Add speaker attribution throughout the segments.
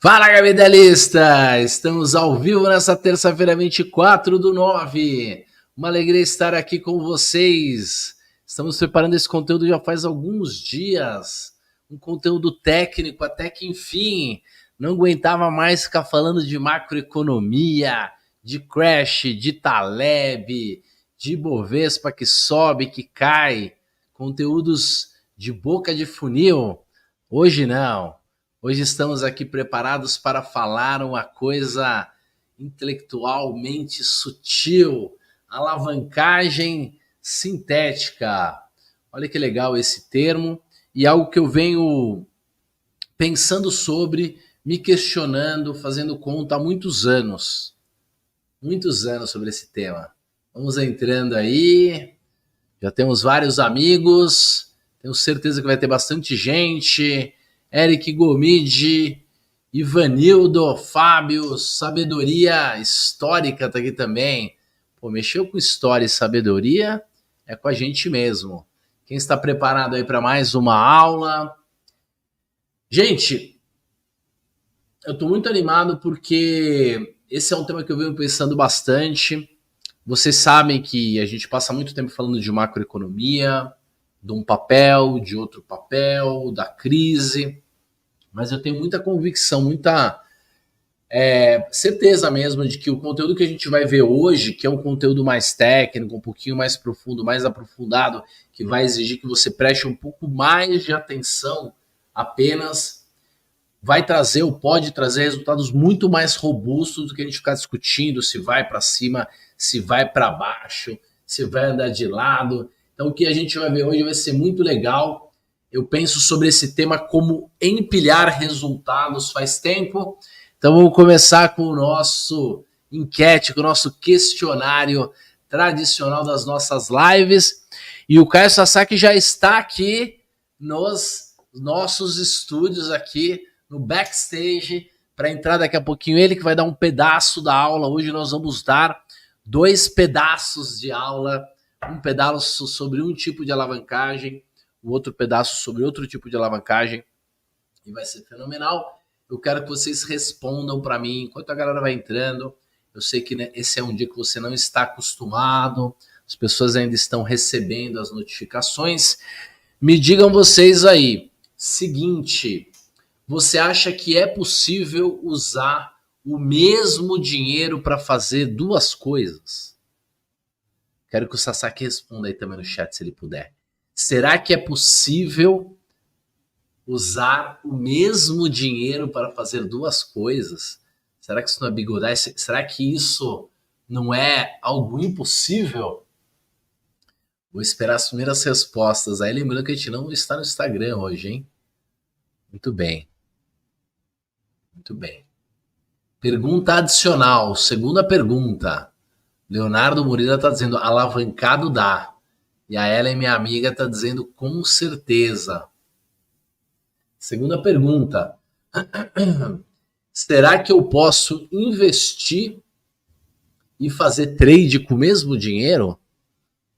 Speaker 1: Fala, capitalista! Estamos ao vivo nessa terça-feira, 24/9. Uma alegria estar aqui com vocês. Estamos preparando esse conteúdo já faz alguns dias. Um conteúdo técnico, até que enfim. Não aguentava mais ficar falando de macroeconomia, de crash, de Taleb, de Bovespa que sobe, que cai. Conteúdos de boca de funil. Hoje não. Hoje estamos aqui preparados para falar uma coisa intelectualmente sutil, alavancagem sintética. Olha que legal esse termo e algo que eu venho pensando sobre, me questionando, fazendo conta há muitos anos sobre esse tema. Vamos entrando aí, já temos vários amigos, tenho certeza que vai ter bastante gente. Eric Gomide, Ivanildo, Fábio, Sabedoria Histórica tá aqui também. Pô, mexeu com história e sabedoria, é com a gente mesmo. Quem está preparado aí para mais uma aula? Gente, eu tô muito animado porque esse é um tema que eu venho pensando bastante. Vocês sabem que a gente passa muito tempo falando de macroeconomia, de um papel, de outro papel, da crise. Mas eu tenho muita convicção, muita certeza mesmo de que o conteúdo que a gente vai ver hoje, que é um conteúdo mais técnico, um pouquinho mais profundo, mais aprofundado, que vai exigir que você preste um pouco mais de atenção, apenas vai trazer ou pode trazer resultados muito mais robustos do que a gente ficar discutindo se vai para cima, se vai para baixo, se vai andar de lado. Então o que a gente vai ver hoje vai ser muito legal. Eu penso sobre esse tema como empilhar resultados faz tempo. Então vamos começar com o nosso enquete, com o nosso questionário tradicional das nossas lives. E o Caio Sasaki já está aqui nos nossos estúdios, aqui no backstage, para entrar daqui a pouquinho. Ele que vai dar um pedaço da aula. Hoje nós vamos dar 2 pedaços de aula. Um pedaço sobre um tipo de alavancagem, o outro pedaço sobre outro tipo de alavancagem, e vai ser fenomenal. Eu quero que vocês respondam para mim enquanto a galera vai entrando. Eu sei que esse é um dia que você não está acostumado, as pessoas ainda estão recebendo as notificações. Me digam vocês aí, seguinte, você acha que é possível usar o mesmo dinheiro para fazer duas coisas? Quero que o Sasaki responda aí também no chat, se ele puder. Será que é possível usar o mesmo dinheiro para fazer duas coisas? Será que isso não é bigodagem? Será que isso não é algo impossível? Vou esperar as primeiras respostas. Aí lembrando que a gente não está no Instagram hoje, hein? Muito bem. Muito bem. Pergunta adicional. Segunda pergunta. Leonardo Murilo está dizendo alavancado dá. E a Ellen, minha amiga, está dizendo com certeza. Segunda pergunta. Será que eu posso investir e fazer trade com o mesmo dinheiro?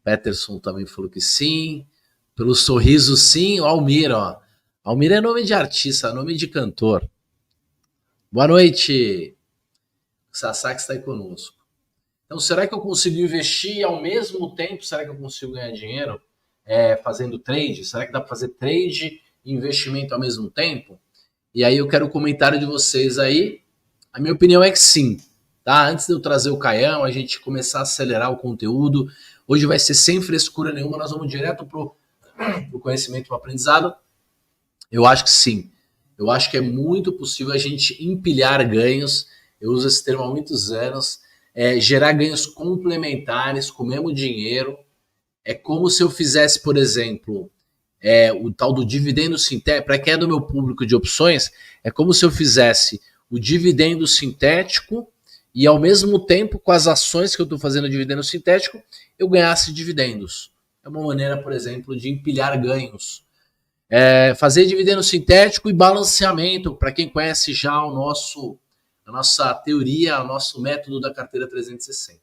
Speaker 1: Peterson também falou que sim. Pelo sorriso, sim. O Almir, ó. Almir é nome de artista, nome de cantor. Boa noite. O Sasaki está aí conosco. Então, será que eu consigo investir e ao mesmo tempo, será que eu consigo ganhar dinheiro fazendo trade? Será que dá para fazer trade e investimento ao mesmo tempo? E aí eu quero o comentário de vocês aí. A minha opinião é que sim. Tá? Antes de eu trazer o Caião, a gente começar a acelerar o conteúdo. Hoje vai ser sem frescura nenhuma, nós vamos direto pro conhecimento, pro aprendizado. Eu acho que sim. Eu acho que é muito possível a gente empilhar ganhos. Eu uso esse termo há muitos anos. Gerar ganhos complementares com o mesmo dinheiro. É como se eu fizesse, por exemplo, o tal do dividendo sintético. Para quem é do meu público de opções, é como se eu fizesse o dividendo sintético e, ao mesmo tempo, com as ações que eu estou fazendo dividendo sintético, eu ganhasse dividendos. É uma maneira, por exemplo, de empilhar ganhos. Fazer dividendo sintético e balanceamento, para quem conhece já a nossa teoria, o nosso método da carteira 360.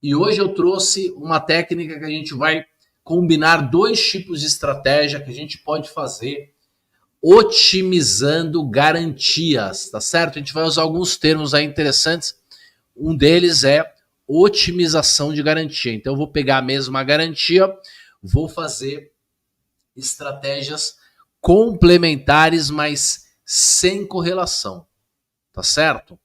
Speaker 1: E hoje eu trouxe uma técnica que a gente vai combinar 2 tipos de estratégia que a gente pode fazer otimizando garantias, tá certo? A gente vai usar alguns termos aí interessantes. Um deles é otimização de garantia. Então, eu vou pegar a mesma garantia, vou fazer estratégias complementares, mas sem correlação, tá certo?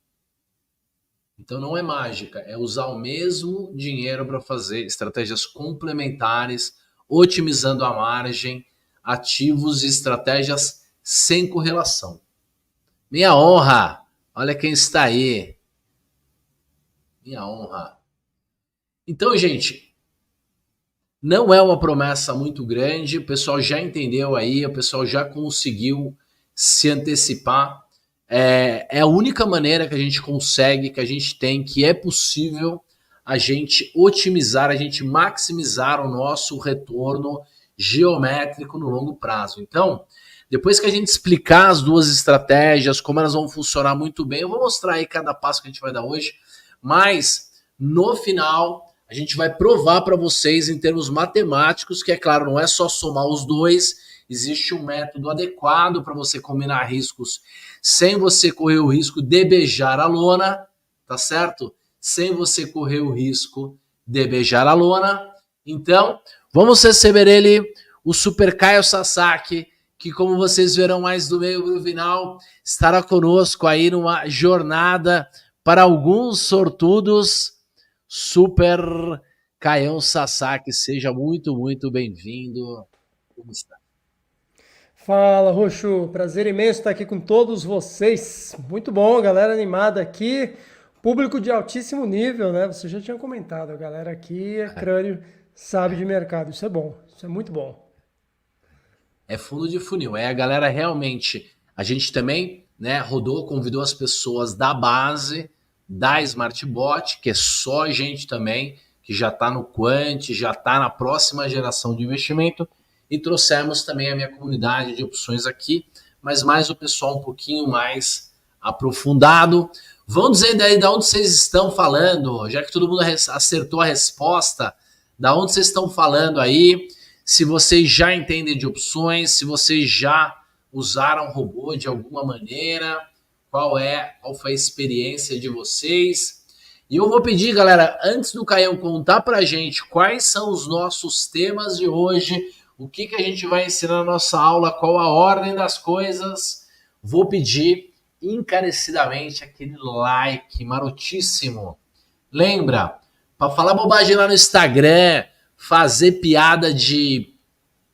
Speaker 1: Então, não é mágica, é usar o mesmo dinheiro para fazer estratégias complementares, otimizando a margem, ativos e estratégias sem correlação. Minha honra! Olha quem está aí. Minha honra. Então, gente, não é uma promessa muito grande, o pessoal já entendeu aí, o pessoal já conseguiu se antecipar. É a única maneira que a gente consegue, que a gente tem, que é possível a gente otimizar, a gente maximizar o nosso retorno geométrico no longo prazo. Então, depois que a gente explicar as duas estratégias, como elas vão funcionar muito bem, eu vou mostrar aí cada passo que a gente vai dar hoje, mas no final a gente vai provar para vocês em termos matemáticos, que é claro, não é só somar os dois, existe um método adequado para você combinar riscos sem você correr o risco de beijar a lona, tá certo? Sem você correr o risco de beijar a lona. Então, vamos receber ele, o Super Caio Sasaki, que como vocês verão mais do meio pro final, estará conosco aí numa jornada para alguns sortudos. Super Caio Sasaki, seja muito, muito bem-vindo. Como está?
Speaker 2: Fala, Roxo. Prazer imenso estar aqui com todos vocês. Muito bom, galera animada aqui. Público de altíssimo nível, né? Você já tinha comentado, a galera aqui é crânio, sabe de mercado. Isso é bom, isso é muito bom.
Speaker 1: É fundo de funil, é a galera realmente. A gente também, né, rodou, convidou as pessoas da base da Smartbot, que é só gente também que já está no Quant, já está na próxima geração de investimento, e trouxemos também a minha comunidade de opções aqui, mas mais o pessoal um pouquinho mais aprofundado. Vão dizendo aí de onde vocês estão falando, já que todo mundo acertou a resposta, da onde vocês estão falando aí, se vocês já entendem de opções, se vocês já usaram robô de alguma maneira, qual foi a experiência de vocês. E eu vou pedir, galera, antes do Caião contar pra gente quais são os nossos temas de hoje, o que a gente vai ensinar na nossa aula, qual a ordem das coisas, vou pedir encarecidamente aquele like marotíssimo. Lembra, para falar bobagem lá no Instagram, fazer piada de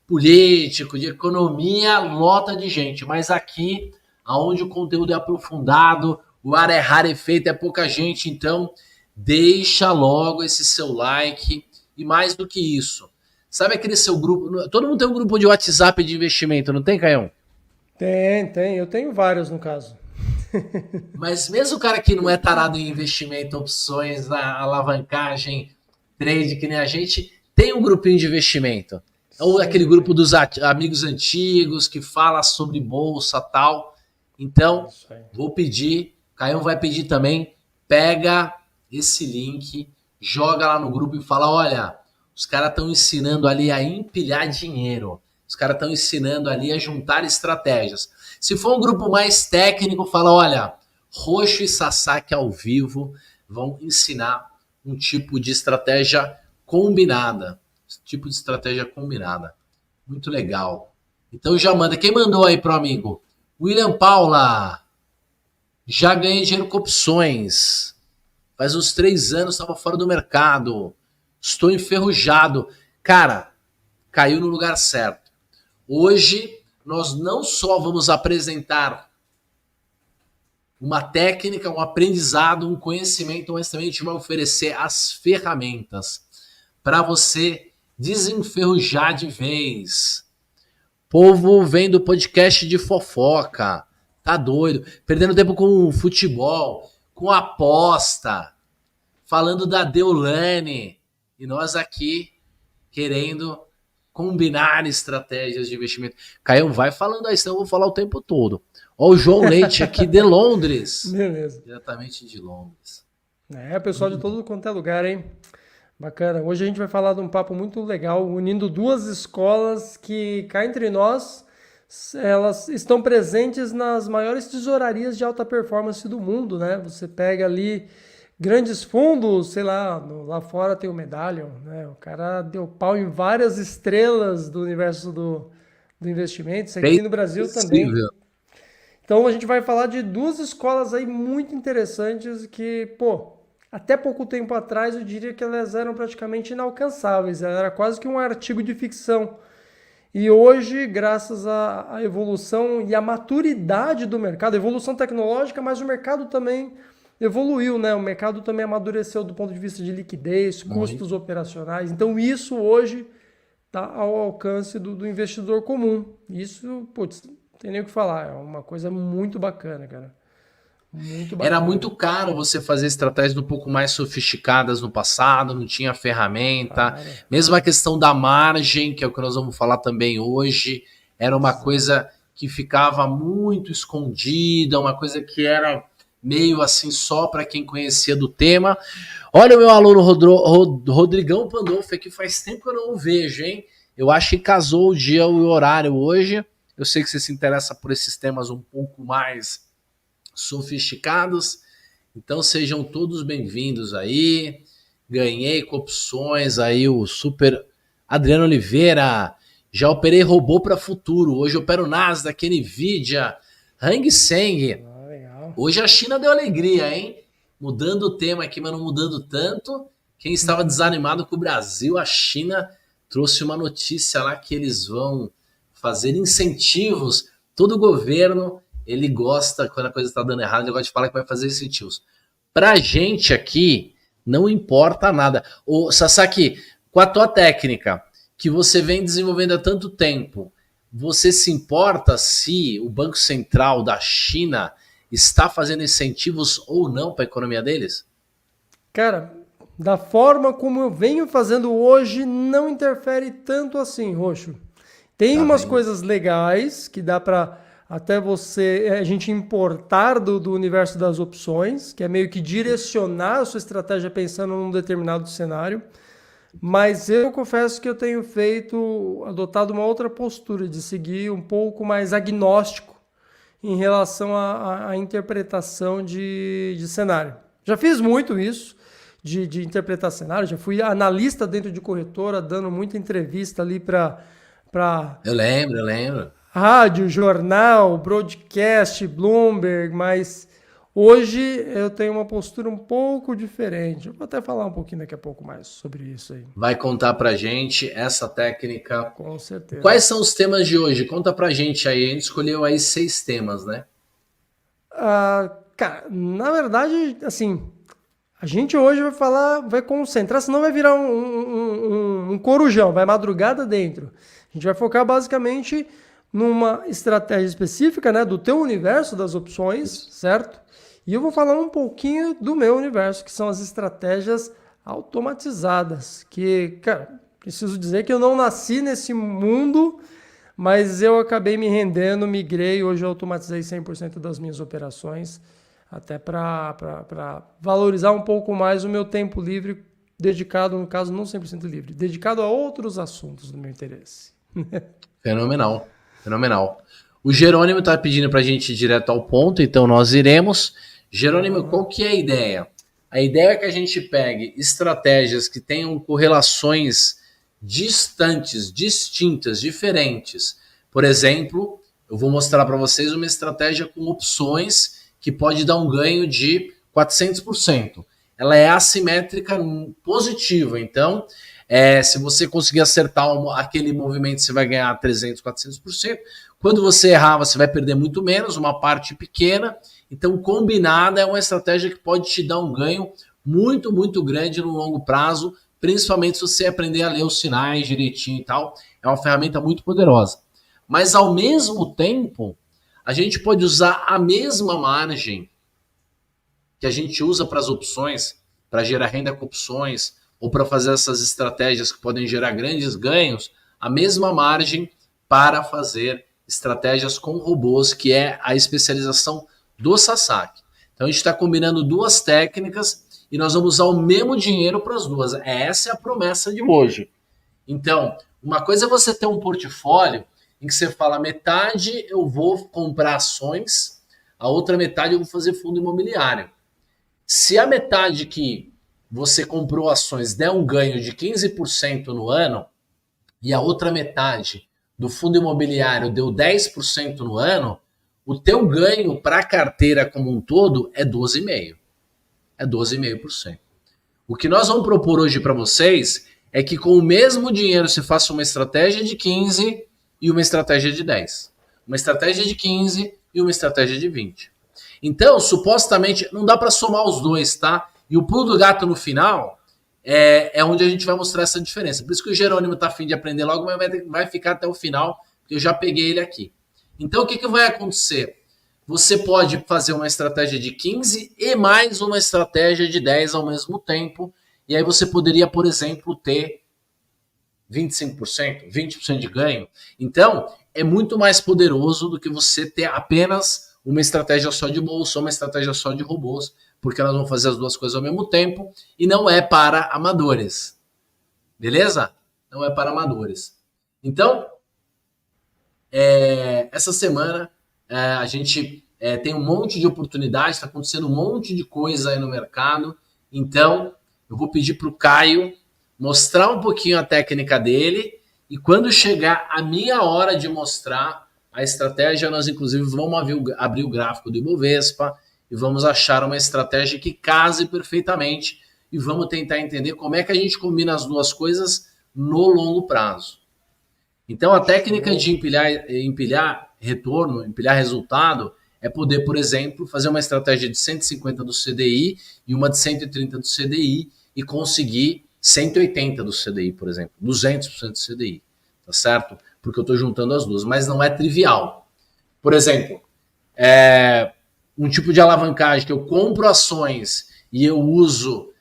Speaker 1: político, de economia, lota de gente. Mas aqui, aonde o conteúdo é aprofundado, o ar é rarefeito, é pouca gente, então deixa logo esse seu like. E mais do que isso, sabe aquele seu grupo? Todo mundo tem um grupo de WhatsApp de investimento, não tem, Caião?
Speaker 2: Tem. Eu tenho vários no caso.
Speaker 1: Mas mesmo o cara que não é tarado em investimento, opções, na alavancagem, trade, que nem a gente, tem um grupinho de investimento. Ou aquele
Speaker 2: Sempre.
Speaker 1: grupo dos amigos antigos que fala sobre bolsa tal.
Speaker 2: É
Speaker 1: Então,
Speaker 2: isso aí.
Speaker 1: vou pedir, Caio vai pedir também, pega esse link, joga lá no grupo e fala, olha, os caras estão ensinando ali a empilhar dinheiro. Os caras estão ensinando ali a juntar estratégias. Se for um grupo mais técnico, fala, olha, Roxo e Sasaki ao vivo vão ensinar um tipo de estratégia combinada. Tipo de estratégia combinada. Muito legal. Então já manda. Quem mandou aí pro amigo? William Paula. Já ganhei dinheiro com opções. Faz uns 3 anos estava fora do mercado. Estou enferrujado. Cara, caiu no lugar certo. Hoje nós não só vamos apresentar uma técnica, um aprendizado, um conhecimento, mas também a gente vai oferecer as ferramentas para você desenferrujar de vez. Povo vendo podcast de fofoca, tá doido, perdendo tempo com futebol, com aposta, falando da Deolane, e nós aqui querendo combinar estratégias de investimento. Caião, vai falando aí, senão eu vou falar o tempo todo. Ó, o João Leite aqui de Londres,
Speaker 2: Beleza.
Speaker 1: diretamente de Londres.
Speaker 2: É, pessoal de todo quanto é lugar, hein? Bacana. Hoje a gente vai falar de um papo muito legal, unindo duas escolas que, cá entre nós, elas estão presentes nas maiores tesourarias de alta performance do mundo, né? Você pega ali grandes fundos, sei lá, lá fora tem o Medallion, né? O cara deu pau em várias estrelas do universo do investimento, isso
Speaker 1: Bem
Speaker 2: aqui no Brasil também.
Speaker 1: possível.
Speaker 2: Então a gente vai falar de duas escolas aí muito interessantes que, pô, até pouco tempo atrás eu diria que elas eram praticamente inalcançáveis, era quase que um artigo de ficção. E hoje, graças à evolução e à maturidade do mercado, evolução tecnológica, mas o mercado também evoluiu, né? O mercado também amadureceu do ponto de vista de liquidez,
Speaker 1: Muito.
Speaker 2: custos operacionais. Então, isso hoje está ao alcance do investidor comum. Isso, putz, não tem nem o que falar. É uma coisa muito bacana, cara. Muito
Speaker 1: Era
Speaker 2: bacana.
Speaker 1: muito caro você fazer estratégias um pouco mais sofisticadas no passado, não tinha ferramenta.
Speaker 2: Claro.
Speaker 1: Mesmo a questão da margem, que é o que nós vamos falar também hoje, era uma
Speaker 2: Exato.
Speaker 1: coisa que ficava muito escondida, uma coisa que era meio assim só para quem conhecia do tema. Olha o meu aluno Rodrigão Pandolfo aqui, faz tempo que eu não o vejo, hein? Eu acho que casou o dia e o horário hoje. Eu sei que você se interessa por esses temas um pouco mais sofisticados. Então sejam todos bem-vindos aí. Ganhei com opções aí o super Adriano Oliveira. Já operei robô para futuro. Hoje eu opero Nasdaq, Nvidia, Hang Seng.
Speaker 2: Ah, legal.
Speaker 1: Hoje a China deu alegria, hein? Mudando o tema aqui, mas não mudando tanto. Quem estava desanimado com o Brasil, a China trouxe uma notícia lá que eles vão fazer incentivos. Todo governo, ele gosta, quando a coisa está dando errado, ele gosta de falar que vai fazer incentivos. Pra gente aqui, não importa nada. Ô, Sasaki, com a tua técnica, que você vem desenvolvendo há tanto tempo, você se importa se o Banco Central da China está fazendo incentivos ou não para a economia deles?
Speaker 2: Cara, da forma como eu venho fazendo hoje, não interfere tanto assim, Roxo. Tem
Speaker 1: Tá
Speaker 2: umas
Speaker 1: vendo?
Speaker 2: coisas legais que dá para até a gente importar do universo das opções, que é meio que direcionar a sua estratégia pensando num determinado cenário. Mas eu confesso que eu tenho adotado uma outra postura de seguir um pouco mais agnóstico em relação à interpretação de cenário. Já fiz muito isso, de interpretar cenário, já fui analista dentro de corretora, dando muita entrevista ali para
Speaker 1: Eu lembro, eu lembro.
Speaker 2: rádio, jornal, broadcast, Bloomberg, mas hoje eu tenho uma postura um pouco diferente. Eu vou até falar um pouquinho daqui a pouco mais sobre isso aí,
Speaker 1: Vai contar pra gente essa técnica.
Speaker 2: com certeza.
Speaker 1: Quais são os temas de hoje? Conta pra gente aí. A gente escolheu aí 6 temas, né?
Speaker 2: Cara, na verdade, assim, a gente hoje vai falar, vai concentrar, senão vai virar um corujão, vai madrugada dentro. A gente vai focar basicamente numa estratégia específica, né, do teu universo das opções, certo? E eu vou falar um pouquinho do meu universo, que são as estratégias automatizadas, que, cara, preciso dizer que eu não nasci nesse mundo, mas eu acabei me rendendo, migrei, hoje eu automatizei 100% das minhas operações, até para valorizar um pouco mais o meu tempo livre, dedicado, no caso, não 100% livre, dedicado a outros assuntos do meu interesse.
Speaker 1: Fenomenal, fenomenal. O Jerônimo está pedindo para a gente ir direto ao ponto, então nós iremos. Jerônimo, qual que é a ideia? A ideia é que a gente pegue estratégias que tenham correlações distantes, distintas, diferentes. Por exemplo, eu vou mostrar para vocês uma estratégia com opções que pode dar um ganho de 400%. Ela é assimétrica positiva, então se você conseguir acertar aquele movimento, você vai ganhar 300, 400%. Quando você errar, você vai perder muito menos, uma parte pequena. Então, combinada é uma estratégia que pode te dar um ganho muito, muito grande no longo prazo, principalmente se você aprender a ler os sinais direitinho e tal. É uma ferramenta muito poderosa. Mas, ao mesmo tempo, a gente pode usar a mesma margem que a gente usa para as opções, para gerar renda com opções, ou para fazer essas estratégias que podem gerar grandes ganhos, a mesma margem para fazer estratégias com robôs, que é a especialização do Sasaki. Então a gente está combinando duas técnicas e nós vamos usar o mesmo dinheiro para as duas. Essa é a promessa de hoje. Então, uma coisa é você ter um portfólio em que você fala, metade eu vou comprar ações, a outra metade eu vou fazer fundo imobiliário. Se a metade que você comprou ações der um ganho de 15% no ano, e a outra metade do fundo imobiliário deu 10% no ano, o teu ganho para a carteira como um todo é 12,5%. É 12,5%. O que nós vamos propor hoje para vocês é que com o mesmo dinheiro se faça uma estratégia de 15 e uma estratégia de 10. Uma estratégia de 15 e uma estratégia de 20. Então, supostamente, não dá para somar os dois, tá? E o pulo do gato no final é onde a gente vai mostrar essa diferença. Por isso que o Jerônimo tá afim de aprender logo, mas vai ficar até o final, porque eu já peguei ele aqui. Então, o que vai acontecer? Você pode fazer uma estratégia de 15 e mais uma estratégia de 10 ao mesmo tempo. E aí você poderia, por exemplo, ter 25%, 20% de ganho. Então, é muito mais poderoso do que você ter apenas uma estratégia só de bolsa, uma estratégia só de robôs, porque elas vão fazer as duas coisas ao mesmo tempo e não é para amadores. Beleza? Não é para amadores. Então, essa semana a gente tem um monte de oportunidade, está acontecendo um monte de coisa aí no mercado. Então, eu vou pedir para o Caio mostrar um pouquinho a técnica dele e quando chegar a minha hora de mostrar a estratégia, nós inclusive vamos abrir o gráfico do Ibovespa e vamos achar uma estratégia que case perfeitamente e vamos tentar entender como é que a gente combina as duas coisas no longo prazo. Então, a técnica de empilhar retorno, empilhar resultado, é poder, por exemplo, fazer uma estratégia de 150 do CDI e uma de 130 do CDI e conseguir 180 do CDI, por exemplo, 200% do CDI, tá certo? Porque eu estou juntando as duas, mas não é trivial. Por exemplo, um tipo de alavancagem que eu compro ações e eu uso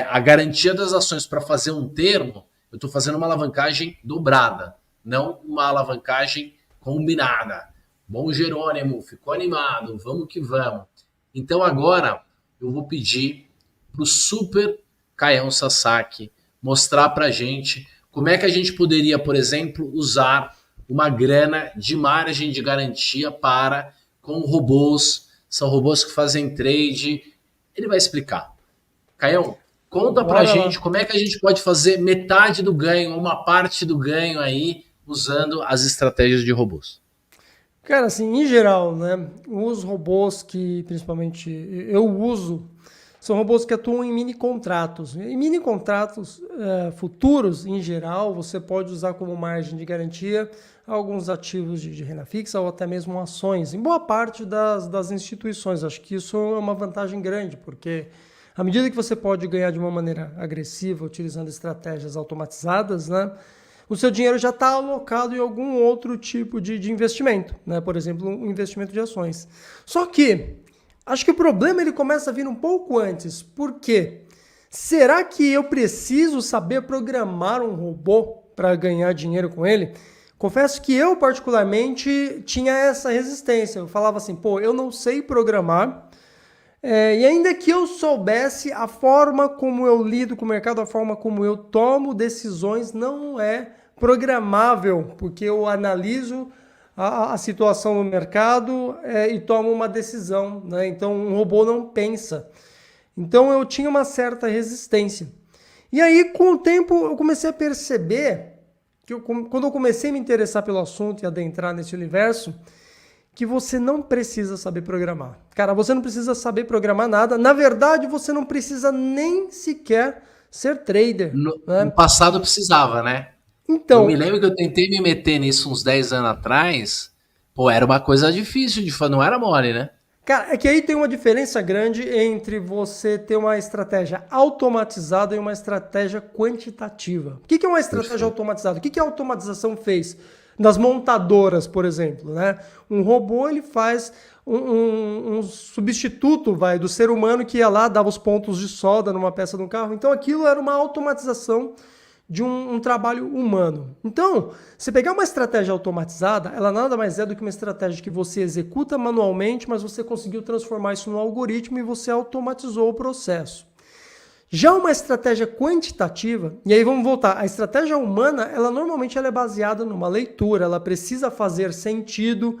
Speaker 1: a garantia das ações para fazer um termo, eu estou fazendo uma alavancagem dobrada, não uma alavancagem combinada. Bom, Jerônimo, ficou animado, vamos que vamos. Então agora eu vou pedir para o Super Caião Sasaki mostrar para a gente como é que a gente poderia, por exemplo, usar uma grana de margem de garantia com robôs. São robôs que fazem trade. Ele vai explicar. Caião, conta para a gente como é que a gente pode fazer metade do ganho, uma parte do ganho aí, usando as estratégias de robôs.
Speaker 2: Cara, assim, em geral, né, os robôs que principalmente eu uso são robôs que atuam em mini contratos. Em mini contratos futuros, em geral, você pode usar como margem de garantia alguns ativos de renda fixa ou até mesmo ações, em boa parte das instituições. Acho que isso é uma vantagem grande, porque à medida que você pode ganhar de uma maneira agressiva, utilizando estratégias automatizadas, né, o seu dinheiro já está alocado em algum outro tipo de investimento, né? Por exemplo, um investimento de ações. Só que acho que o problema ele começa a vir um pouco antes. Por quê? Será que eu preciso saber programar um robô para ganhar dinheiro com ele? Confesso que eu, particularmente, tinha essa resistência. Eu falava assim, eu não sei programar. E ainda que eu soubesse, a forma como eu lido com o mercado, a forma como eu tomo decisões não é programável, porque eu analiso a situação no mercado e tomo uma decisão, né? Então um robô não pensa. Então eu tinha uma certa resistência. E aí com o tempo eu comecei a perceber, quando eu comecei a me interessar pelo assunto e adentrar nesse universo, que você não precisa saber programar. Cara, você não precisa saber programar nada. Na verdade, você não precisa nem sequer ser trader.
Speaker 1: No passado precisava, né?
Speaker 2: Então,
Speaker 1: eu me lembro que eu tentei me meter nisso uns 10 anos atrás. Era uma coisa difícil de fazer, não era mole, né?
Speaker 2: Cara, é que aí tem uma diferença grande entre você ter uma estratégia automatizada e uma estratégia quantitativa. O que é uma estratégia automatizada? O que a automatização fez? Das montadoras, por exemplo, né? Um robô ele faz um substituto do ser humano que ia lá, dava os pontos de solda numa peça de um carro. Então aquilo era uma automatização de um trabalho humano. Então, se pegar uma estratégia automatizada, ela nada mais é do que uma estratégia que você executa manualmente, mas você conseguiu transformar isso num algoritmo e você automatizou o processo. Já uma estratégia quantitativa, e aí vamos voltar, a estratégia humana, ela normalmente ela é baseada numa leitura, ela precisa fazer sentido.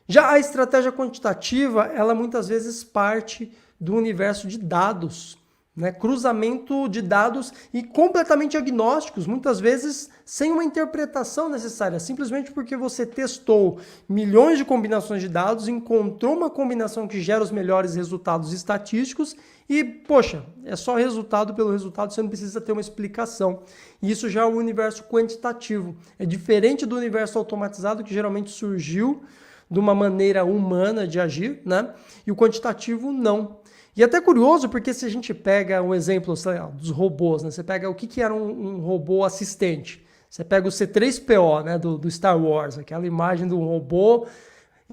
Speaker 2: Já a estratégia quantitativa, ela muitas vezes parte do universo de dados, né? Cruzamento de dados e completamente agnósticos, muitas vezes sem uma interpretação necessária, simplesmente porque você testou milhões de combinações de dados, encontrou uma combinação que gera os melhores resultados estatísticos e, poxa, é só resultado pelo resultado, você não precisa ter uma explicação. E isso já é o universo quantitativo. É diferente do universo automatizado, que geralmente surgiu de uma maneira humana de agir, né? E o quantitativo não. E é até curioso, porque se a gente pega um exemplo, sei lá, dos robôs, né? Você pega o que era um robô assistente. Você pega o C3PO, né, do Star Wars, aquela imagem de um robô.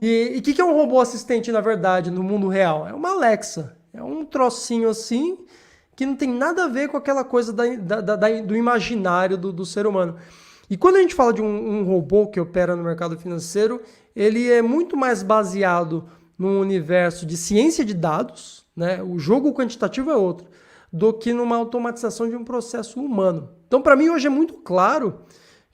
Speaker 2: E o que é um robô assistente, na verdade, no mundo real? É uma Alexa. É um trocinho assim, que não tem nada a ver com aquela coisa do imaginário do ser humano. E quando a gente fala de um robô que opera no mercado financeiro, ele é muito mais baseado num universo de ciência de dados, né? O jogo quantitativo é outro, do que numa automatização de um processo humano. Então, para mim, hoje é muito claro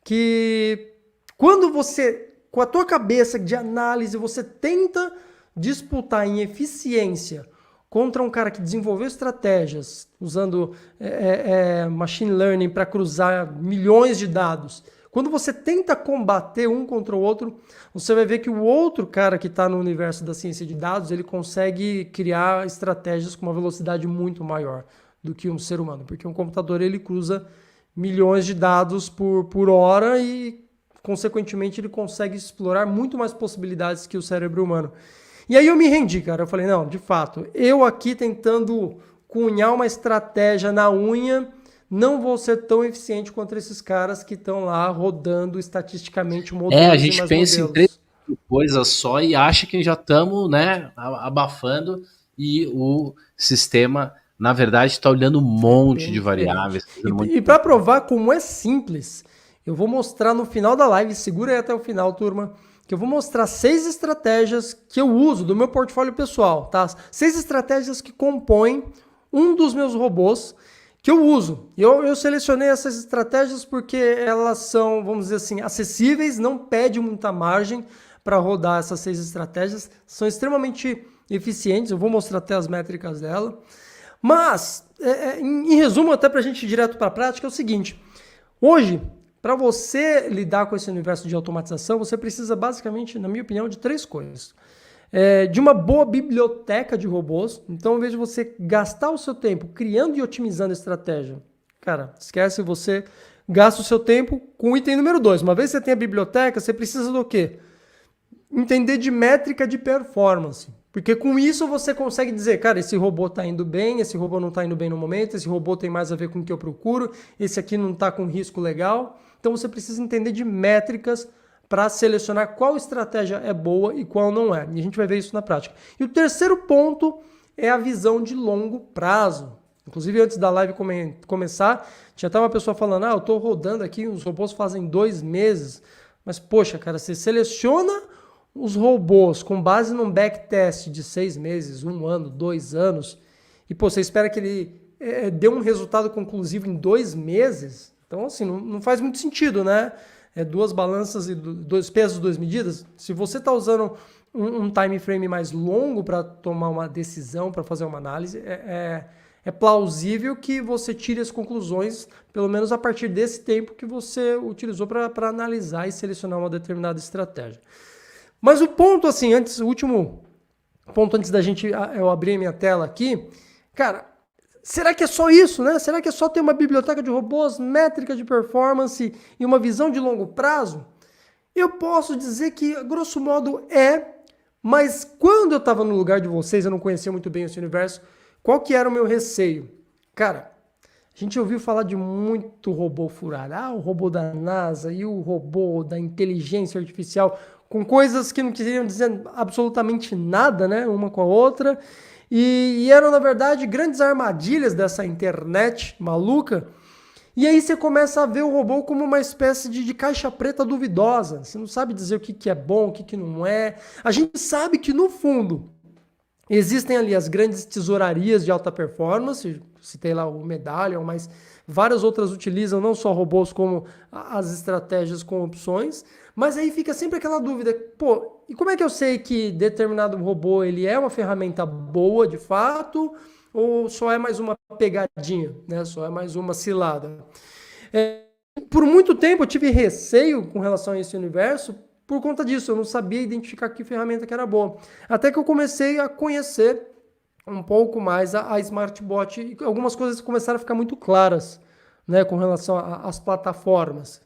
Speaker 2: que quando você, com a tua cabeça de análise, você tenta disputar em eficiência contra um cara que desenvolveu estratégias usando machine learning para cruzar milhões de dados. Quando você tenta combater um contra o outro, você vai ver que o outro cara que está no universo da ciência de dados, ele consegue criar estratégias com uma velocidade muito maior do que um ser humano, porque um computador ele cruza milhões de dados por hora e, consequentemente, ele consegue explorar muito mais possibilidades que o cérebro humano. E aí eu me rendi, cara. Eu falei, não, de fato, eu aqui tentando cunhar uma estratégia na unha, não vou ser tão eficiente contra esses caras que estão lá rodando estatisticamente modelos.
Speaker 1: A gente pensa em três coisas só e acha que já estamos, né, abafando, e o sistema, na verdade, está olhando um monte de variáveis.
Speaker 2: E para provar como é simples, eu vou mostrar no final da live, segura aí até o final, turma, que eu vou mostrar 6 estratégias que eu uso do meu portfólio pessoal, tá? 6 estratégias que compõem um dos meus robôs que eu uso. Eu selecionei essas estratégias porque elas são, vamos dizer assim, acessíveis, não pede muita margem para rodar essas 6 estratégias, são extremamente eficientes, eu vou mostrar até as métricas dela. Mas, em resumo, até para a gente ir direto para a prática, é o seguinte, hoje, para você lidar com esse universo de automatização, você precisa basicamente, na minha opinião, de 3 coisas. De uma boa biblioteca de robôs. Então, ao invés de você gastar o seu tempo criando e otimizando a estratégia, cara, esquece, você gasta o seu tempo com o item número 2. Uma vez que você tem a biblioteca, você precisa do quê? Entender de métrica de performance. Porque com isso você consegue dizer, cara, esse robô está indo bem, esse robô não está indo bem no momento, esse robô tem mais a ver com o que eu procuro, esse aqui não está com risco legal. Então você precisa entender de métricas para selecionar qual estratégia é boa e qual não é. E a gente vai ver isso na prática. E o terceiro ponto é a visão de longo prazo. Inclusive, antes da live começar, tinha até uma pessoa falando, eu estou rodando aqui, os robôs fazem 2 meses. Mas, poxa, cara, você seleciona os robôs com base num backtest de 6 meses, 1 ano, 2 anos, e você espera que ele dê um resultado conclusivo em 2 meses. Então, assim, não faz muito sentido, né? 2 balanças e 2 pesos, 2 medidas. Se você está usando um time frame mais longo para tomar uma decisão, para fazer uma análise, é plausível que você tire as conclusões, pelo menos a partir desse tempo que você utilizou para analisar e selecionar uma determinada estratégia. Mas o ponto, assim, o último ponto antes da gente eu abrir a minha tela aqui, cara, será que é só isso, né? Será que é só ter uma biblioteca de robôs, métrica de performance e uma visão de longo prazo? Eu posso dizer que, grosso modo, mas quando eu estava no lugar de vocês, eu não conhecia muito bem esse universo, qual que era o meu receio? Cara, a gente ouviu falar de muito robô furado. O robô da NASA e o robô da inteligência artificial, com coisas que não queriam dizer absolutamente nada, né? Uma com a outra. E eram, na verdade, grandes armadilhas dessa internet maluca. E aí você começa a ver o robô como uma espécie de caixa preta duvidosa. Você não sabe dizer o que é bom, o que não é. A gente sabe que, no fundo, existem ali as grandes tesourarias de alta performance. citei lá o Medallion, mas várias outras utilizam não só robôs como as estratégias com opções, mas aí fica sempre aquela dúvida, pô, e como é que eu sei que determinado robô ele é uma ferramenta boa de fato ou só é mais uma pegadinha, né? Só é mais uma cilada? Por muito tempo eu tive receio com relação a esse universo por conta disso, eu não sabia identificar que ferramenta que era boa. Até que eu comecei a conhecer um pouco mais a Smartbot e algumas coisas começaram a ficar muito claras, né, com relação às plataformas.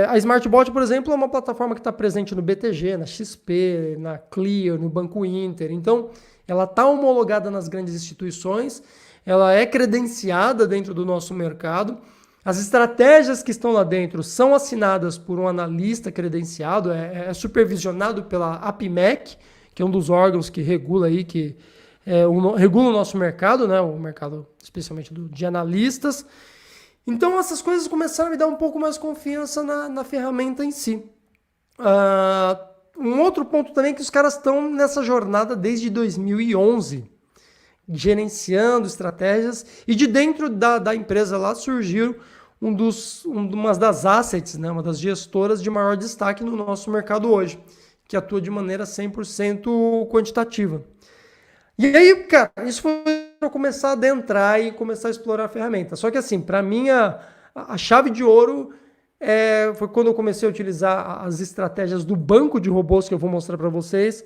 Speaker 2: A Smartbot, por exemplo, é uma plataforma que está presente no BTG, na XP, na Clear, no Banco Inter. Então, ela está homologada nas grandes instituições, ela é credenciada dentro do nosso mercado. As estratégias que estão lá dentro são assinadas por um analista credenciado, é supervisionado pela APMEC, que é um dos órgãos que regula aí, regula o nosso mercado, né, o mercado especialmente de analistas. Então essas coisas começaram a me dar um pouco mais confiança na ferramenta em si. Um outro ponto também é que os caras estão nessa jornada desde 2011, gerenciando estratégias, e de dentro da empresa lá surgiu uma das assets, né, uma das gestoras de maior destaque no nosso mercado hoje, que atua de maneira 100% quantitativa. E aí, cara, isso foi para eu começar a adentrar e começar a explorar a ferramenta. Só que assim, para mim, a chave de ouro foi quando eu comecei a utilizar as estratégias do banco de robôs que eu vou mostrar para vocês.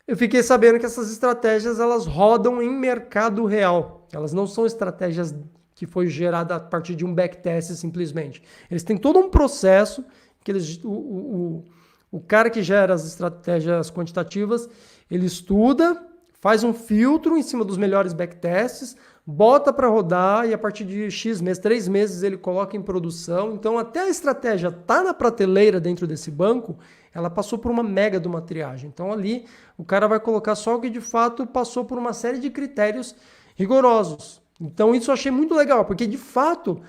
Speaker 2: Eu fiquei sabendo que essas estratégias elas rodam em mercado real. Elas não são estratégias que foi gerada a partir de um backtest simplesmente. Eles têm todo um processo que o cara que gera as estratégias quantitativas, ele estuda, faz um filtro em cima dos melhores backtests, bota para rodar e a partir de X meses, 3 meses, ele coloca em produção. Então, até a estratégia tá na prateleira dentro desse banco, ela passou por uma mega de uma triagem. Então, ali, o cara vai colocar só o que de fato passou por uma série de critérios rigorosos. Então, isso eu achei muito legal, porque de fato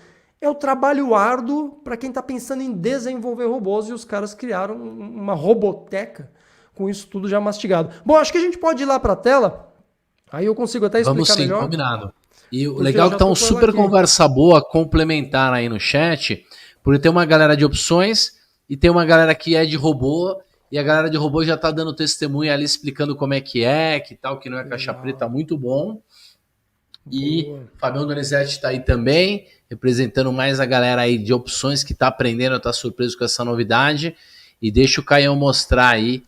Speaker 2: é o trabalho árduo para quem está pensando em desenvolver robôs e os caras criaram uma roboteca com isso tudo já mastigado. Bom, acho que a gente pode ir lá para a tela, aí eu consigo até explicar
Speaker 1: Vamos sim,
Speaker 2: melhor.
Speaker 1: Combinado. E o legal é que tá um super conversa boa, complementar aí no chat, porque tem uma galera de opções e tem uma galera que é de robô, e a galera de robô já tá dando testemunho ali, explicando como é, que tal, que não é caixa preta, muito bom. E Fabião Donizete está aí também, representando mais a galera aí de opções que está aprendendo, está surpreso com essa novidade. E deixa o Caião mostrar aí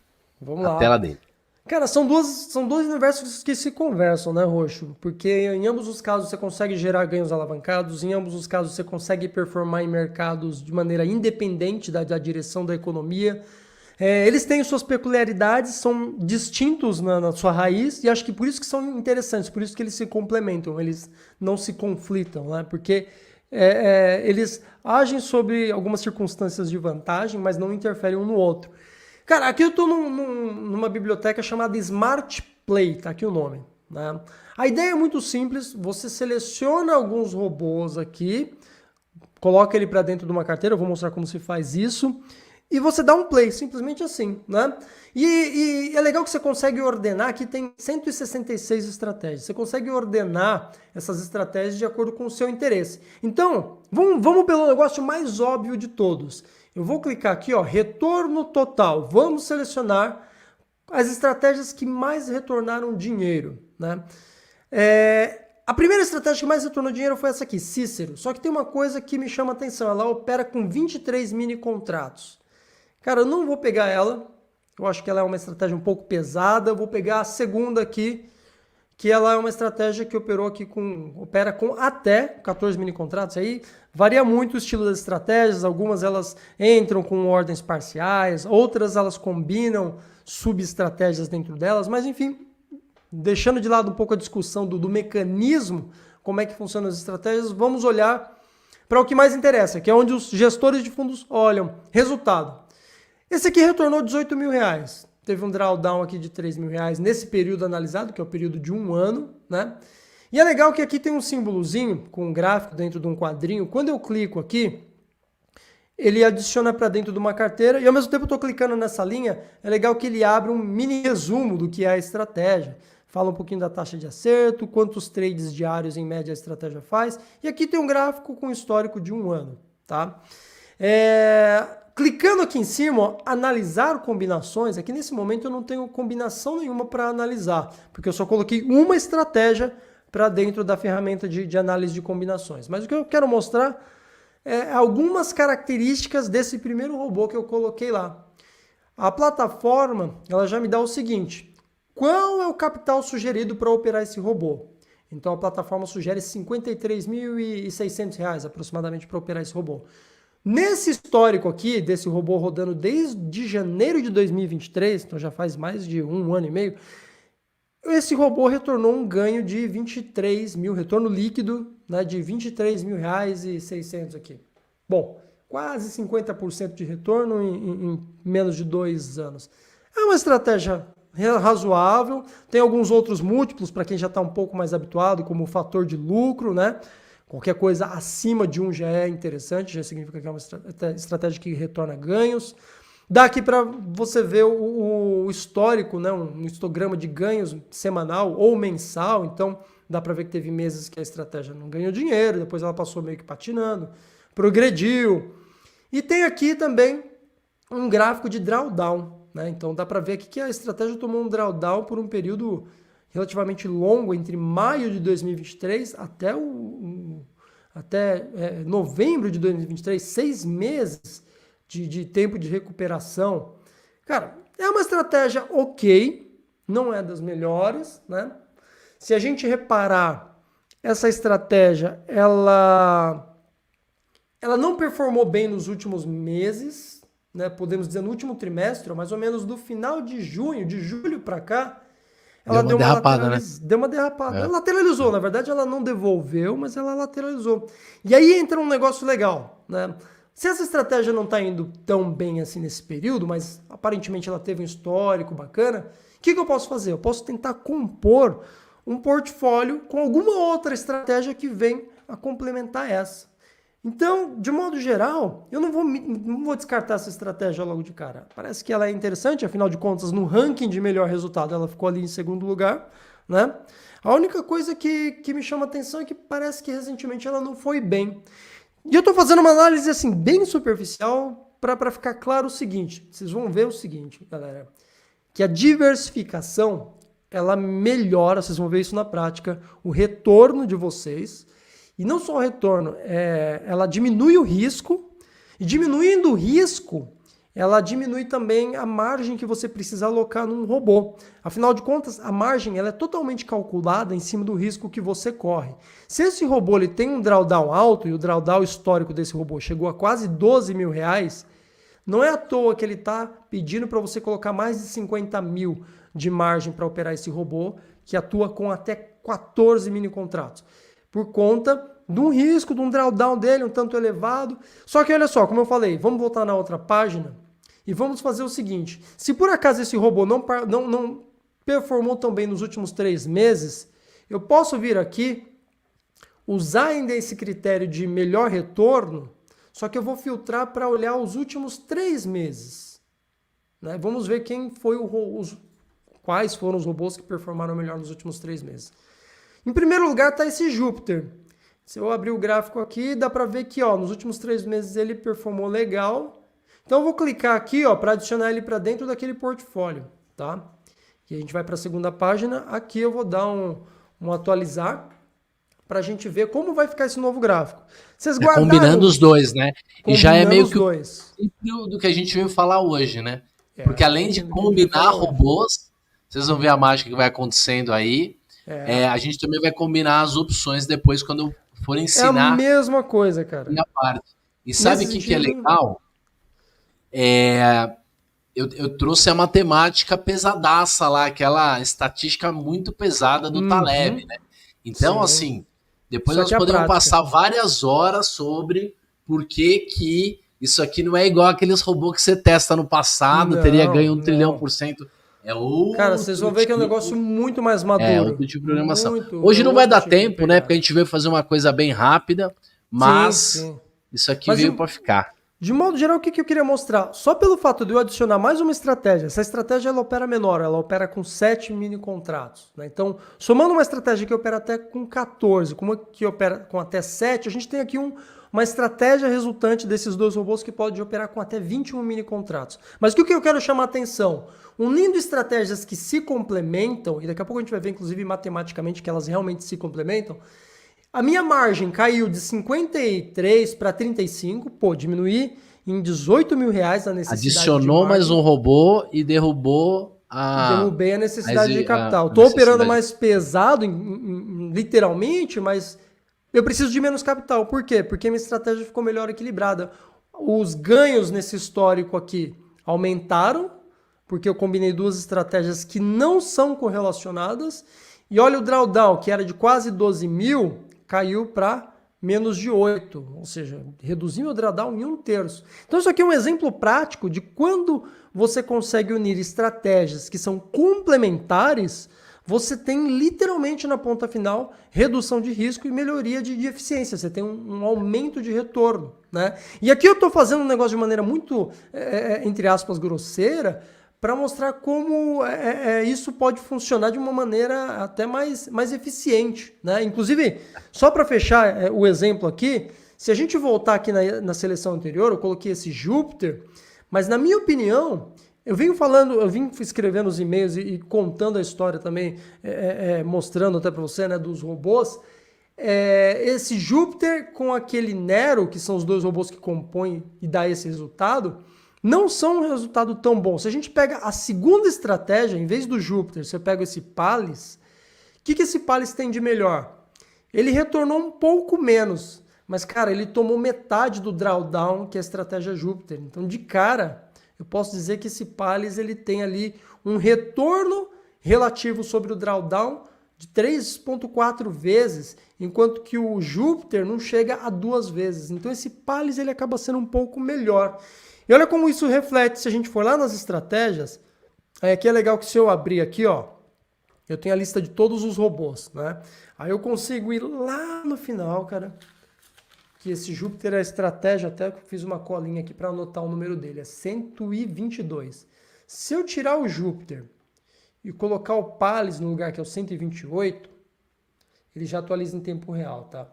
Speaker 1: a tela dele.
Speaker 2: Cara, são dois universos que se conversam, né, Roxo? Porque em ambos os casos você consegue gerar ganhos alavancados, em ambos os casos você consegue performar em mercados de maneira independente da direção da economia. Eles têm suas peculiaridades, são distintos na sua raiz, e acho que por isso que são interessantes, por isso que eles se complementam, eles não se conflitam, né? Porque eles agem sobre algumas circunstâncias de vantagem, mas não interferem um no outro. Cara, aqui eu estou numa biblioteca chamada Smart Play, tá aqui o nome, né? A ideia é muito simples, você seleciona alguns robôs aqui, coloca ele para dentro de uma carteira, eu vou mostrar como se faz isso, e você dá um play, simplesmente assim, né? E é legal que você consegue ordenar, aqui tem 166 estratégias, você consegue ordenar essas estratégias de acordo com o seu interesse. Então, vamos pelo negócio mais óbvio de todos. Eu vou clicar aqui, ó, retorno total, vamos selecionar as estratégias que mais retornaram dinheiro, né? A primeira estratégia que mais retornou dinheiro foi essa aqui, Cícero, só que tem uma coisa que me chama a atenção, ela opera com 23 mini contratos. Cara, eu não vou pegar ela, eu acho que ela é uma estratégia um pouco pesada, eu vou pegar a segunda aqui, que ela é uma estratégia que opera com até 14 mini contratos, aí varia muito o estilo das estratégias, algumas elas entram com ordens parciais, outras elas combinam subestratégias dentro delas, mas enfim, deixando de lado um pouco a discussão do mecanismo, como é que funcionam as estratégias, vamos olhar para o que mais interessa, que é onde os gestores de fundos olham. Resultado. Esse aqui retornou 18 mil reais. Teve um drawdown aqui de 3 mil reais nesse período analisado, que é o período de 1 ano, né? E é legal que aqui tem um símbolozinho com um gráfico dentro de um quadrinho. Quando eu clico aqui, ele adiciona para dentro de uma carteira e ao mesmo tempo eu estou clicando nessa linha, é legal que ele abre um mini resumo do que é a estratégia. fala um pouquinho da taxa de acerto, quantos trades diários em média a estratégia faz. E aqui tem um gráfico com histórico de 1 ano, tá? Clicando aqui em cima, ó, analisar combinações, aqui nesse momento eu não tenho combinação nenhuma para analisar, porque eu só coloquei uma estratégia para dentro da ferramenta de análise de combinações. Mas o que eu quero mostrar é algumas características desse primeiro robô que eu coloquei lá. A plataforma, ela já me dá o seguinte: qual é o capital sugerido para operar esse robô? Então a plataforma sugere R$ 53.600 aproximadamente para operar esse robô. Nesse histórico aqui, desse robô rodando desde janeiro de 2023, então já faz mais de 1 ano e meio, esse robô retornou um ganho de 23 mil, retorno líquido, né, de R$ 23.600 aqui. Bom, quase 50% de retorno em menos de 2 anos. É uma estratégia razoável, tem alguns outros múltiplos para quem já está um pouco mais habituado, como o fator de lucro, né? Qualquer coisa acima de 1 já é interessante, já significa que é uma estratégia que retorna ganhos. Dá aqui para você ver o histórico, né? Um histograma de ganhos semanal ou mensal. Então dá para ver que teve meses que a estratégia não ganhou dinheiro, depois ela passou meio que patinando, progrediu. E tem aqui também um gráfico de drawdown, né? Então dá para ver aqui que a estratégia tomou um drawdown por um período relativamente longo, entre maio de 2023 até novembro de 2023, 6 meses de tempo de recuperação. Cara, é uma estratégia ok, não é das melhores, né? Se a gente reparar, essa estratégia, ela não performou bem nos últimos meses, né? Podemos dizer no último trimestre, ou mais ou menos do final de junho, de julho para cá, ela deu uma derrapada, né? Deu uma derrapada. Ela lateralizou, na verdade ela não devolveu, mas ela lateralizou. E aí entra um negócio legal, né? Se essa estratégia não está indo tão bem assim nesse período, mas aparentemente ela teve um histórico bacana, o que eu posso fazer? Eu posso tentar compor um portfólio com alguma outra estratégia que vem a complementar essa. Então, de modo geral, eu não vou descartar essa estratégia logo de cara. Parece que ela é interessante, afinal de contas, no ranking de melhor resultado, ela ficou ali em segundo lugar, né? A única coisa que me chama atenção é que parece que recentemente ela não foi bem. E eu estou fazendo uma análise assim bem superficial para ficar claro o seguinte. Vocês vão ver o seguinte, galera, que a diversificação, ela melhora, vocês vão ver isso na prática, o retorno de vocês. E não só o retorno, ela diminui o risco, e diminuindo o risco, ela diminui também a margem que você precisa alocar num robô. Afinal de contas, a margem ela é totalmente calculada em cima do risco que você corre. Se esse robô ele tem um drawdown alto, e o drawdown histórico desse robô chegou a quase R$ 12.000, não é à toa que ele está pedindo para você colocar mais de 50 mil de margem para operar esse robô, que atua com até 14 mini contratos. Por conta de um risco, de um drawdown dele um tanto elevado. Só que olha só, como eu falei, vamos voltar na outra página e vamos fazer o seguinte. Se por acaso esse robô não performou tão bem nos últimos 3 meses, eu posso vir aqui, usar ainda esse critério de melhor retorno, só que eu vou filtrar para olhar os últimos 3 meses. Né? Vamos ver quais foram os robôs que performaram melhor nos últimos 3 meses. Em primeiro lugar está esse Júpiter. Se eu abrir o gráfico aqui, dá para ver que nos últimos 3 meses ele performou legal. Então eu vou clicar aqui para adicionar ele para dentro daquele portfólio. Tá? E a gente vai para a segunda página. Aqui eu vou dar um atualizar para a gente ver como vai ficar esse novo gráfico. Vocês guardaram...
Speaker 1: Combinando os dois, né? E já é meio que
Speaker 2: do
Speaker 1: que a gente veio falar hoje, né? Porque além de combinar robôs, vocês vão ver a mágica que vai acontecendo aí. A gente também vai combinar as opções depois quando for ensinar.
Speaker 2: É a mesma coisa, cara.
Speaker 1: E sabe o que é legal? Eu trouxe a matemática pesadaça lá, aquela estatística muito pesada do Taleb, né? Então, assim, depois nós podemos passar várias horas sobre por que isso aqui não é igual aqueles robôs que você testa no passado, teria ganho 1 trilhão%.
Speaker 2: Cara, vocês vão ver que é um negócio muito mais maduro.
Speaker 1: Outro tipo de programação. Hoje não vai dar tempo, né? Porque a gente veio fazer uma coisa bem rápida, mas isso aqui veio para ficar.
Speaker 2: De modo geral, o que eu queria mostrar? Só pelo fato de eu adicionar mais uma estratégia, essa estratégia ela opera menor, ela opera com 7 mini contratos. Né? Então, somando uma estratégia que opera até com 14, com uma que opera com até 7, a gente tem aqui uma estratégia resultante desses dois robôs que pode operar com até 21 mini contratos. Mas o que eu quero chamar a atenção? Unindo estratégias que se complementam, e daqui a pouco a gente vai ver, inclusive, matematicamente, que elas realmente se complementam, a minha margem caiu de 53 para 35, diminuí em 18 mil reais a necessidade
Speaker 1: Adicionou mais um robô e derrubou
Speaker 2: derrubei a necessidade de capital. Estou operando mais pesado, literalmente, mas eu preciso de menos capital. Por quê? Porque minha estratégia ficou melhor equilibrada. Os ganhos nesse histórico aqui aumentaram, porque eu combinei duas estratégias que não são correlacionadas. E olha o drawdown, que era de quase 12 mil, caiu para menos de 8, ou seja, reduziu o drawdown em 1/3. Então isso aqui é um exemplo prático de quando você consegue unir estratégias que são complementares, você tem literalmente na ponta final redução de risco e melhoria de eficiência, você tem um aumento de retorno. Né? E aqui eu estou fazendo um negócio de maneira muito, entre aspas, grosseira, para mostrar como isso pode funcionar de uma maneira até mais eficiente. Né? Inclusive, só para fechar o exemplo aqui, se a gente voltar aqui na seleção anterior, eu coloquei esse Júpiter, mas na minha opinião, eu vim escrevendo os e-mails e contando a história também, mostrando até para você, né, dos robôs, esse Júpiter com aquele Nero, que são os dois robôs que compõem e dá esse resultado, não são um resultado tão bom. Se a gente pega a segunda estratégia, em vez do Júpiter, você pega esse Pallas, o que esse Pallas tem de melhor? Ele retornou um pouco menos, mas, cara, ele tomou metade do drawdown que é a estratégia Júpiter. Então, de cara, eu posso dizer que esse Pallas ele tem ali um retorno relativo sobre o drawdown de 3,4 vezes, enquanto que o Júpiter não chega a 2 vezes. Então, esse Pallas ele acaba sendo um pouco melhor. E olha como isso reflete, se a gente for lá nas estratégias, aqui é legal que se eu abrir aqui, ó, eu tenho a lista de todos os robôs, né? Aí eu consigo ir lá no final, cara, que esse Júpiter é a estratégia, até que eu fiz uma colinha aqui para anotar o número dele, é 122. Se eu tirar o Júpiter e colocar o Pallas no lugar que é o 128, ele já atualiza em tempo real, tá?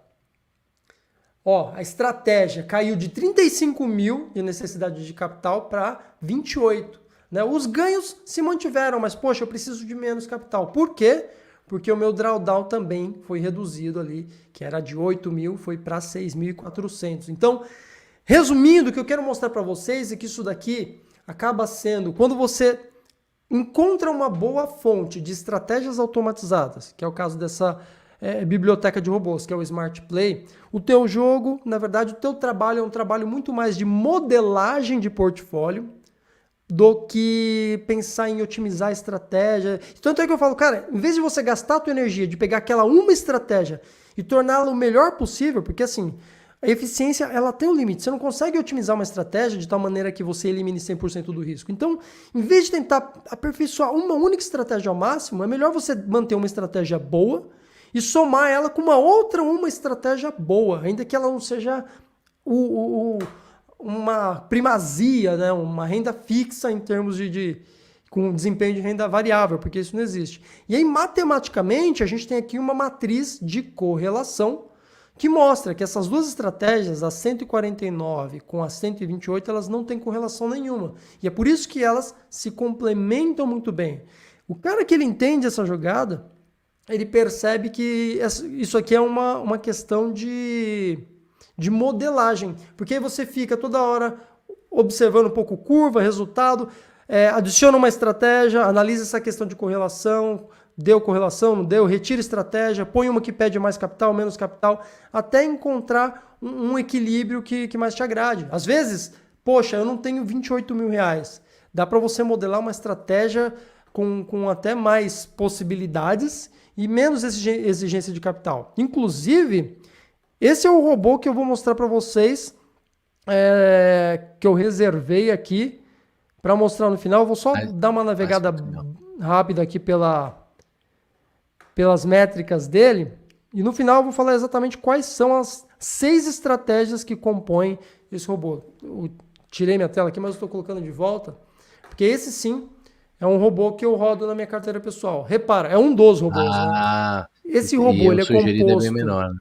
Speaker 2: Ó, a estratégia caiu de 35 mil de necessidade de capital para 28. Né? Os ganhos se mantiveram, mas, poxa, eu preciso de menos capital. Por quê? Porque o meu drawdown também foi reduzido ali, que era de 8 mil, foi para 6.400. Então, resumindo, o que eu quero mostrar para vocês é que isso daqui acaba sendo, quando você encontra uma boa fonte de estratégias automatizadas, que é o caso dessa biblioteca de robôs, que é o Smart Play, o teu jogo, na verdade, o teu trabalho é um trabalho muito mais de modelagem de portfólio do que pensar em otimizar a estratégia. Tanto é que eu falo, cara, em vez de você gastar a tua energia de pegar aquela uma estratégia e torná-la o melhor possível, porque assim, a eficiência ela tem um limite. Você não consegue otimizar uma estratégia de tal maneira que você elimine 100% do risco. Então, em vez de tentar aperfeiçoar uma única estratégia ao máximo, é melhor você manter uma estratégia boa e somar ela com uma estratégia boa, ainda que ela não seja uma primazia, né? Uma renda fixa em termos com desempenho de renda variável, porque isso não existe. E aí, matematicamente, a gente tem aqui uma matriz de correlação que mostra que essas duas estratégias, a 149 com a 128, elas não têm correlação nenhuma. E é por isso que elas se complementam muito bem. O cara que ele entende essa jogada, ele percebe que isso aqui é uma questão de modelagem, porque aí você fica toda hora observando um pouco curva, resultado, adiciona uma estratégia, analisa essa questão de correlação, deu correlação, não deu, retira estratégia, põe uma que pede mais capital, menos capital, até encontrar um equilíbrio que mais te agrade. Às vezes, poxa, eu não tenho 28 mil reais, dá para você modelar uma estratégia com até mais possibilidades e menos exigência de capital. Inclusive, esse é o robô que eu vou mostrar para vocês, que eu reservei aqui para mostrar no final. Eu vou só dar uma navegada rápida aqui pelas métricas dele. E no final eu vou falar exatamente quais são as 6 estratégias que compõem esse robô. Eu tirei minha tela aqui, mas estou colocando de volta, porque esse sim é um robô que eu rodo na minha carteira pessoal. Repara, é um dos robôs, né? Esse
Speaker 1: E
Speaker 2: robô,
Speaker 1: o
Speaker 2: ele é
Speaker 1: sugerido é bem
Speaker 2: composto...
Speaker 1: menor, né?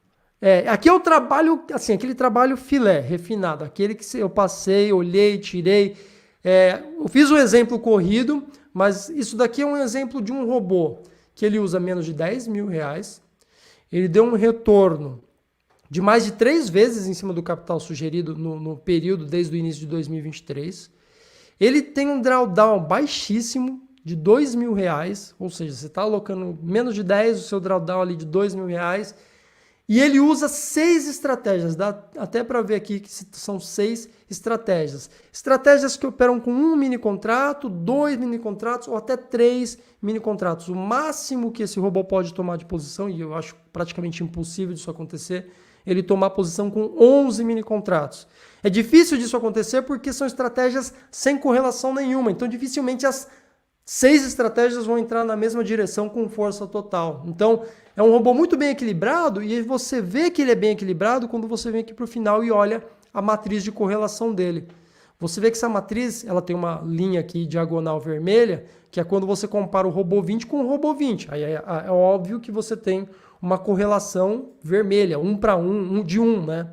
Speaker 2: aqui é o trabalho, assim, aquele trabalho filé, refinado, aquele que eu passei, olhei, tirei. Eu fiz um exemplo corrido, mas isso daqui é um exemplo de um robô que ele usa menos de 10 mil reais. Ele deu um retorno de mais de 3 vezes em cima do capital sugerido no período desde o início de 2023. Ele tem um drawdown baixíssimo de 2 mil reais, ou seja, você está alocando menos de 10 o seu drawdown ali de 2 mil reais. E ele usa 6 estratégias, dá até para ver aqui que são 6 estratégias. Estratégias que operam com um mini contrato, 2 mini contratos ou até 3 mini contratos. O máximo que esse robô pode tomar de posição, e eu acho praticamente impossível disso acontecer, ele tomar posição com 11 mini contratos. É difícil disso acontecer porque são estratégias sem correlação nenhuma, então dificilmente as 6 estratégias vão entrar na mesma direção com força total. Então, é um robô muito bem equilibrado e você vê que ele é bem equilibrado quando você vem aqui para o final e olha a matriz de correlação dele. Você vê que essa matriz ela tem uma linha aqui diagonal vermelha, que é quando você compara o robô 20 com o robô 20. Aí é óbvio que você tem uma correlação vermelha, 1 para 1, 1 de 1, né?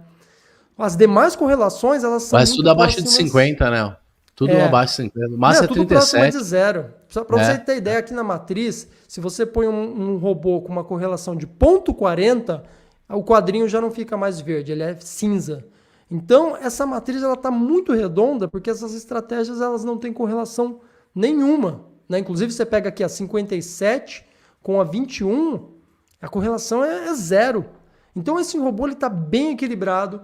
Speaker 2: As demais correlações, elas são
Speaker 1: Mas
Speaker 2: muito
Speaker 1: tudo abaixo de
Speaker 2: próximas.
Speaker 1: 50, né? Tudo abaixo de 50. O máximo é
Speaker 2: Tudo próximo
Speaker 1: 37.
Speaker 2: de zero. Para você ter ideia, aqui na matriz, se você põe um robô com uma correlação de 0,40, o quadrinho já não fica mais verde, ele é cinza. Então, essa matriz está muito redonda, porque essas estratégias elas não têm correlação nenhuma. Né? Inclusive, você pega aqui a 57 com a 21, a correlação é zero. Então, esse robô está bem equilibrado.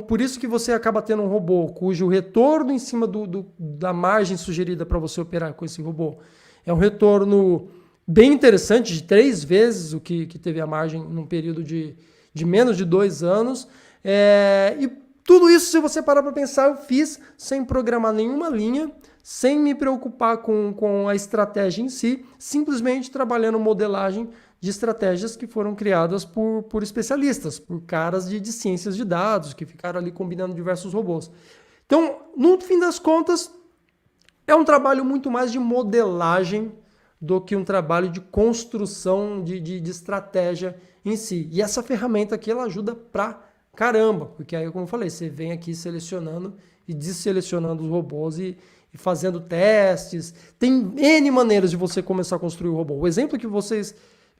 Speaker 2: Por isso que você acaba tendo um robô cujo retorno em cima da margem sugerida para você operar com esse robô é um retorno bem interessante, de 3 vezes o que teve a margem num período de menos de 2 anos. E tudo isso, se você parar para pensar, eu fiz sem programar nenhuma linha, sem me preocupar com a estratégia em si, simplesmente trabalhando modelagem de estratégias que foram criadas por especialistas, por caras de ciências de dados, que ficaram ali combinando diversos robôs. Então, no fim das contas, é um trabalho muito mais de modelagem do que um trabalho de construção de estratégia em si. E essa ferramenta aqui, ela ajuda pra caramba, porque aí, como eu falei, você vem aqui selecionando e desselecionando os robôs e fazendo testes. Tem N maneiras de você começar a construir o robô. O exemplo que vocês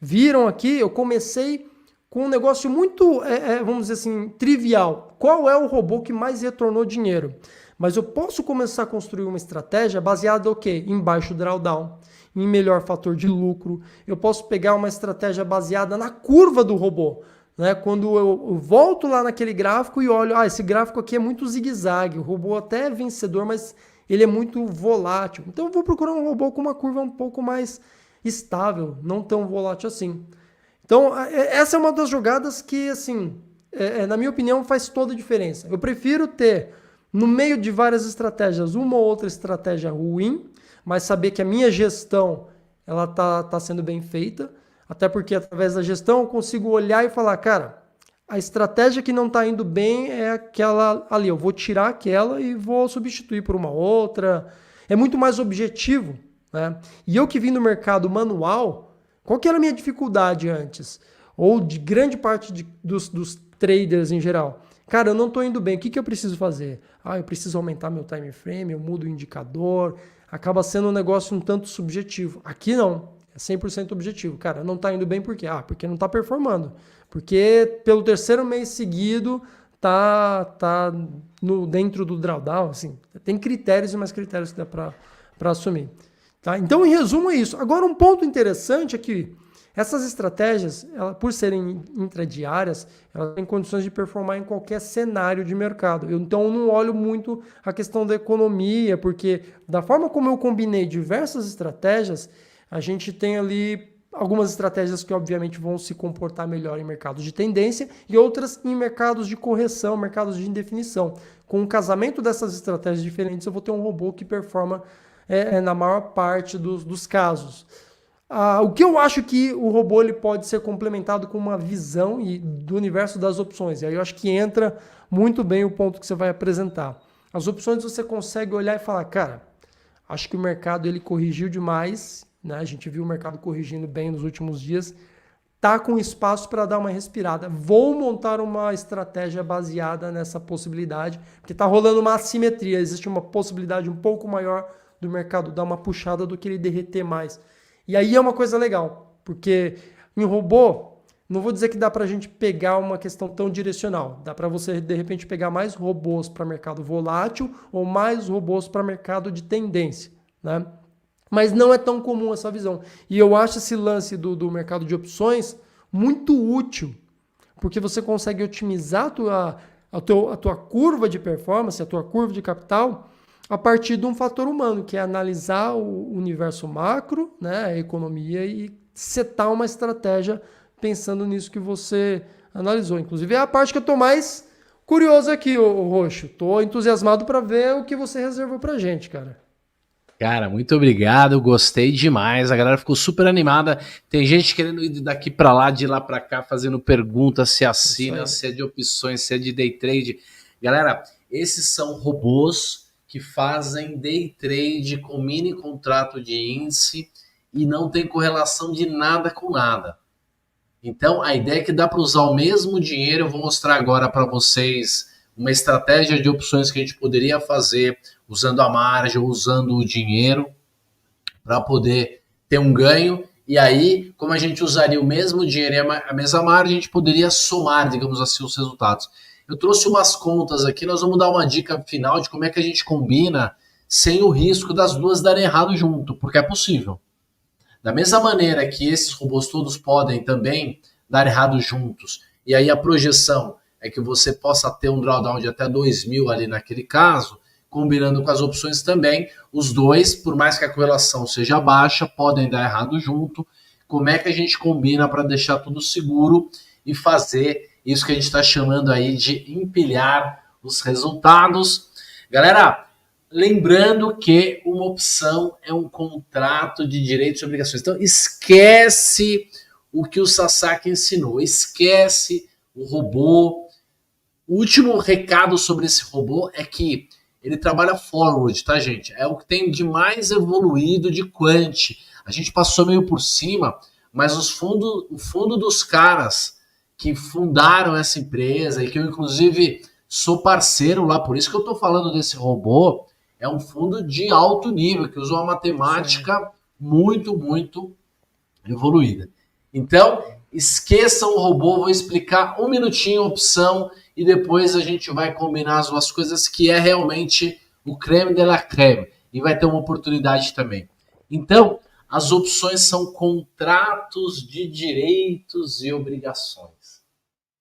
Speaker 2: viram aqui, eu comecei com um negócio muito, vamos dizer assim, trivial. Qual é o robô que mais retornou dinheiro? Mas eu posso começar a construir uma estratégia baseada em quê? Em baixo drawdown, em melhor fator de lucro. Eu posso pegar uma estratégia baseada na curva do robô. Né? Quando eu volto lá naquele gráfico e olho, esse gráfico aqui é muito zigue-zague, o robô até é vencedor, mas ele é muito volátil. Então eu vou procurar um robô com uma curva um pouco mais estável, não tão volátil assim. Então, essa é uma das jogadas que, assim, na minha opinião, faz toda a diferença. Eu prefiro ter, no meio de várias estratégias, uma ou outra estratégia ruim, mas saber que a minha gestão ela tá sendo bem feita, até porque através da gestão eu consigo olhar e falar, cara, a estratégia que não está indo bem é aquela ali, eu vou tirar aquela e vou substituir por uma outra. É muito mais objetivo. Né? E eu que vim do mercado manual, qual que era a minha dificuldade antes? Ou de grande parte dos traders em geral? Cara, eu não estou indo bem, o que eu preciso fazer? Eu preciso aumentar meu time frame, eu mudo o indicador, acaba sendo um negócio um tanto subjetivo. Aqui não, é 100% objetivo. Cara, não está indo bem por quê? Porque não está performando. Porque pelo 3º mês seguido tá dentro do drawdown, assim, tem critérios e mais critérios que dá para assumir. Tá? Então, em resumo, é isso. Agora, um ponto interessante é que essas estratégias, por serem intradiárias, elas têm condições de performar em qualquer cenário de mercado. Então, eu não olho muito a questão da economia, porque da forma como eu combinei diversas estratégias, a gente tem ali algumas estratégias que, obviamente, vão se comportar melhor em mercados de tendência e outras em mercados de correção, mercados de indefinição. Com o casamento dessas estratégias diferentes, eu vou ter um robô que performa na maior parte dos casos. O que eu acho que o robô ele pode ser complementado com uma visão do universo das opções. E aí eu acho que entra muito bem o ponto que você vai apresentar. As opções você consegue olhar e falar, cara, acho que o mercado ele corrigiu demais, né? A gente viu o mercado corrigindo bem nos últimos dias. Tá com espaço para dar uma respirada. Vou montar uma estratégia baseada nessa possibilidade, porque tá rolando uma assimetria. Existe uma possibilidade um pouco maior do mercado dar uma puxada do que ele derreter mais. E aí é uma coisa legal, porque em robô, não vou dizer que dá para a gente pegar uma questão tão direcional. Dá para você, de repente, pegar mais robôs para mercado volátil ou mais robôs para mercado de tendência, né? Mas não é tão comum essa visão. E eu acho esse lance do mercado de opções muito útil, porque você consegue otimizar a tua curva de performance, a tua curva de capital, a partir de um fator humano, que é analisar o universo macro, né, a economia, e setar uma estratégia pensando nisso que você analisou. Inclusive, é a parte que eu estou mais curioso aqui, ô Roxo. Estou entusiasmado para ver o que você reservou para gente, cara.
Speaker 1: Cara, muito obrigado, gostei demais, a galera ficou super animada, tem gente querendo ir daqui para lá, de lá para cá, fazendo perguntas, se assina, se é de opções, se é de day trade. Galera, esses são robôs que fazem day trade com mini contrato de índice e não tem correlação de nada com nada. Então, a ideia é que dá para usar o mesmo dinheiro. Eu vou mostrar agora para vocês uma estratégia de opções que a gente poderia fazer usando a margem, usando o dinheiro para poder ter um ganho. E aí, como a gente usaria o mesmo dinheiro e a mesma margem, a gente poderia somar, digamos assim, os resultados. Eu trouxe umas contas aqui, nós vamos dar uma dica final de como é que a gente combina sem o risco das duas darem errado junto, porque é possível. Da mesma maneira que esses robôs todos podem também dar errado juntos, e aí a projeção é que você possa ter um drawdown de até 2.000 ali naquele caso, combinando com as opções também, os dois, por mais que a correlação seja baixa, podem dar errado junto. Como é que a gente combina para deixar tudo seguro e fazer isso que a gente está chamando aí de empilhar os resultados? Galera, lembrando que uma opção é um contrato de direitos e obrigações. Então, esquece o que o Sasaki ensinou. Esquece o robô. O último recado sobre esse robô é que ele trabalha forward, tá, gente? É o que tem de mais evoluído de quant. A gente passou meio por cima, mas o fundo dos caras que fundaram essa empresa e que eu, inclusive, sou parceiro lá, por isso que eu tô falando desse robô, é um fundo de alto nível, que usa uma matemática muito, muito evoluída. Então, esqueçam o robô, vou explicar um minutinho a opção e depois a gente vai combinar as duas coisas, que é realmente o creme de la creme. E vai ter uma oportunidade também. Então, as opções são contratos de direitos e obrigações.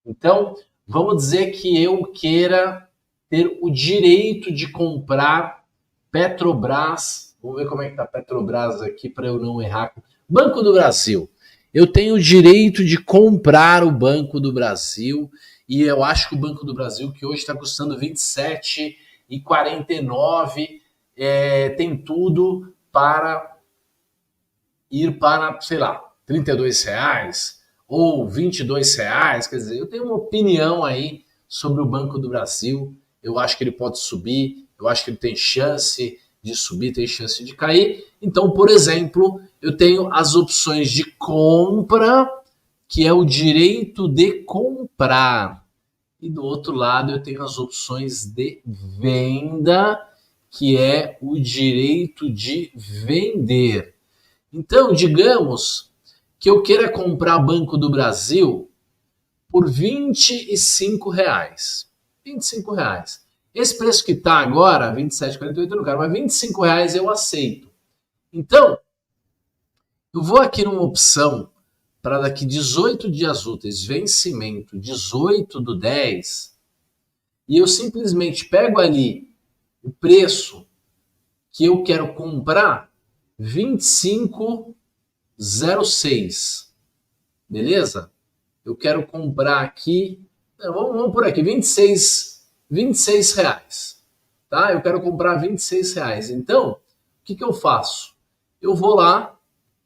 Speaker 1: Então, vamos dizer que eu queira ter o direito de comprar Petrobras. Vamos ver como é que está Petrobras aqui para eu não errar. Banco do Brasil. Eu tenho o direito de comprar o Banco do Brasil e eu acho que o Banco do Brasil, que hoje está custando R$ 27,49, tem tudo para ir para, sei lá, R$ 32 ou R$ 22. Quer dizer, eu tenho uma opinião aí sobre o Banco do Brasil. Eu acho que ele pode subir, eu acho que ele tem chance de subir, tem chance de cair. Então, por exemplo, eu tenho as opções de compra, que é o direito de comprar. E do outro lado eu tenho as opções de venda, que é o direito de vender. Então, digamos que eu queira comprar Banco do Brasil por R$ 25. R$ 25. Esse preço que está agora, R$ 27,48, eu não quero, mas R$ 25 eu aceito. Então, eu vou aqui numa opção para daqui 18 dias úteis, vencimento 18/10, e eu simplesmente pego ali o preço que eu quero comprar, 25,06. Beleza? Eu quero comprar aqui, vamos por aqui, 26 reais. Tá? Eu quero comprar R$ 26. Então, o que eu faço? Eu vou lá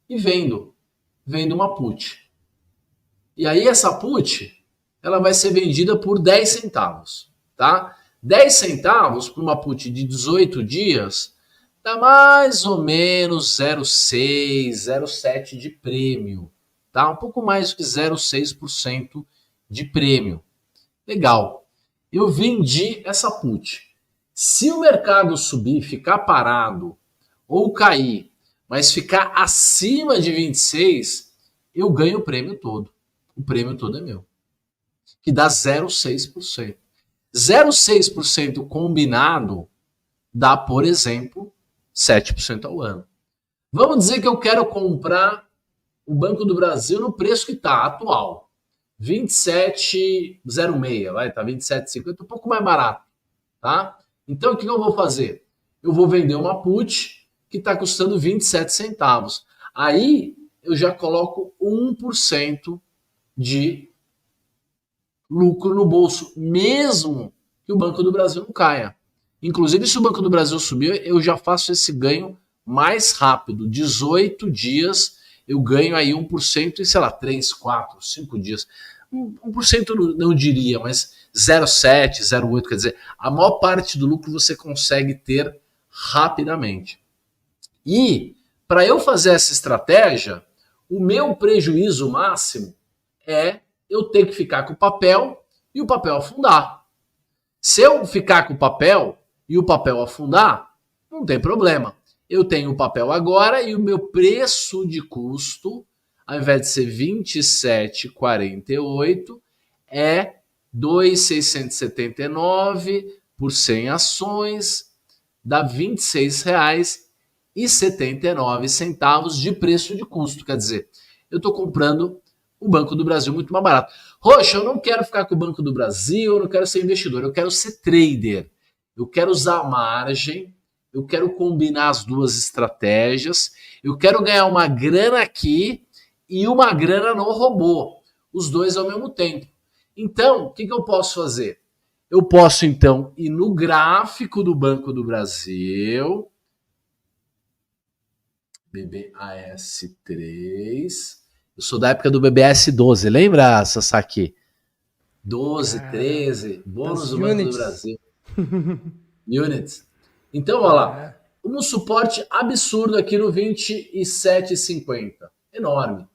Speaker 1: e vendo. vendo uma put. E aí essa put, ela vai ser vendida por 10 centavos, tá? 10 centavos para uma put de 18 dias dá mais ou menos 0,6, 0,7 de prêmio, tá? Um pouco mais do que 0,6% de prêmio. Legal. Eu vendi essa put. Se o mercado subir, ficar parado ou cair, mas ficar acima de 26, eu ganho o prêmio todo. O prêmio todo é meu, que dá 0,6%. 0,6% combinado dá, por exemplo, 7% ao ano. Vamos dizer que eu quero comprar o Banco do Brasil no preço que está, atual. 27,06, vai, tá 27,50, um pouco mais barato, tá? Então o que eu vou fazer? Eu vou vender uma put que está custando 27 centavos. Aí eu já coloco 1% de lucro no bolso, mesmo que o Banco do Brasil não caia. Inclusive, se o Banco do Brasil subir, eu já faço esse ganho mais rápido. 18 dias eu ganho aí 1% em, sei lá, 3, 4, 5 dias. 1% não diria, mas 0,7, 0,8, quer dizer, a maior parte do lucro você consegue ter rapidamente. E para eu fazer essa estratégia, o meu prejuízo máximo é eu ter que ficar com o papel e o papel afundar. Se eu ficar com o papel e o papel afundar, não tem problema. Eu tenho o papel agora e o meu preço de custo, ao invés de ser 27,48, é 2,679 por 100 ações, dá R$ 26,79 de preço de custo. Quer dizer, eu estou comprando o Banco do Brasil muito mais barato. Roxa, eu não quero ficar com o Banco do Brasil, eu não quero ser investidor, eu quero ser trader. Eu quero usar a margem, eu quero combinar as duas estratégias, eu quero ganhar uma grana aqui e uma grana no robô, os dois ao mesmo tempo. Então, o que eu posso fazer? Eu posso, então, ir no gráfico do Banco do Brasil, BBAS3, eu sou da época do BBS 12, lembra, Sasaki? 12, 13, bônus do Banco do Brasil. Units. Então, olha lá, um suporte absurdo aqui no 27,50. Enorme.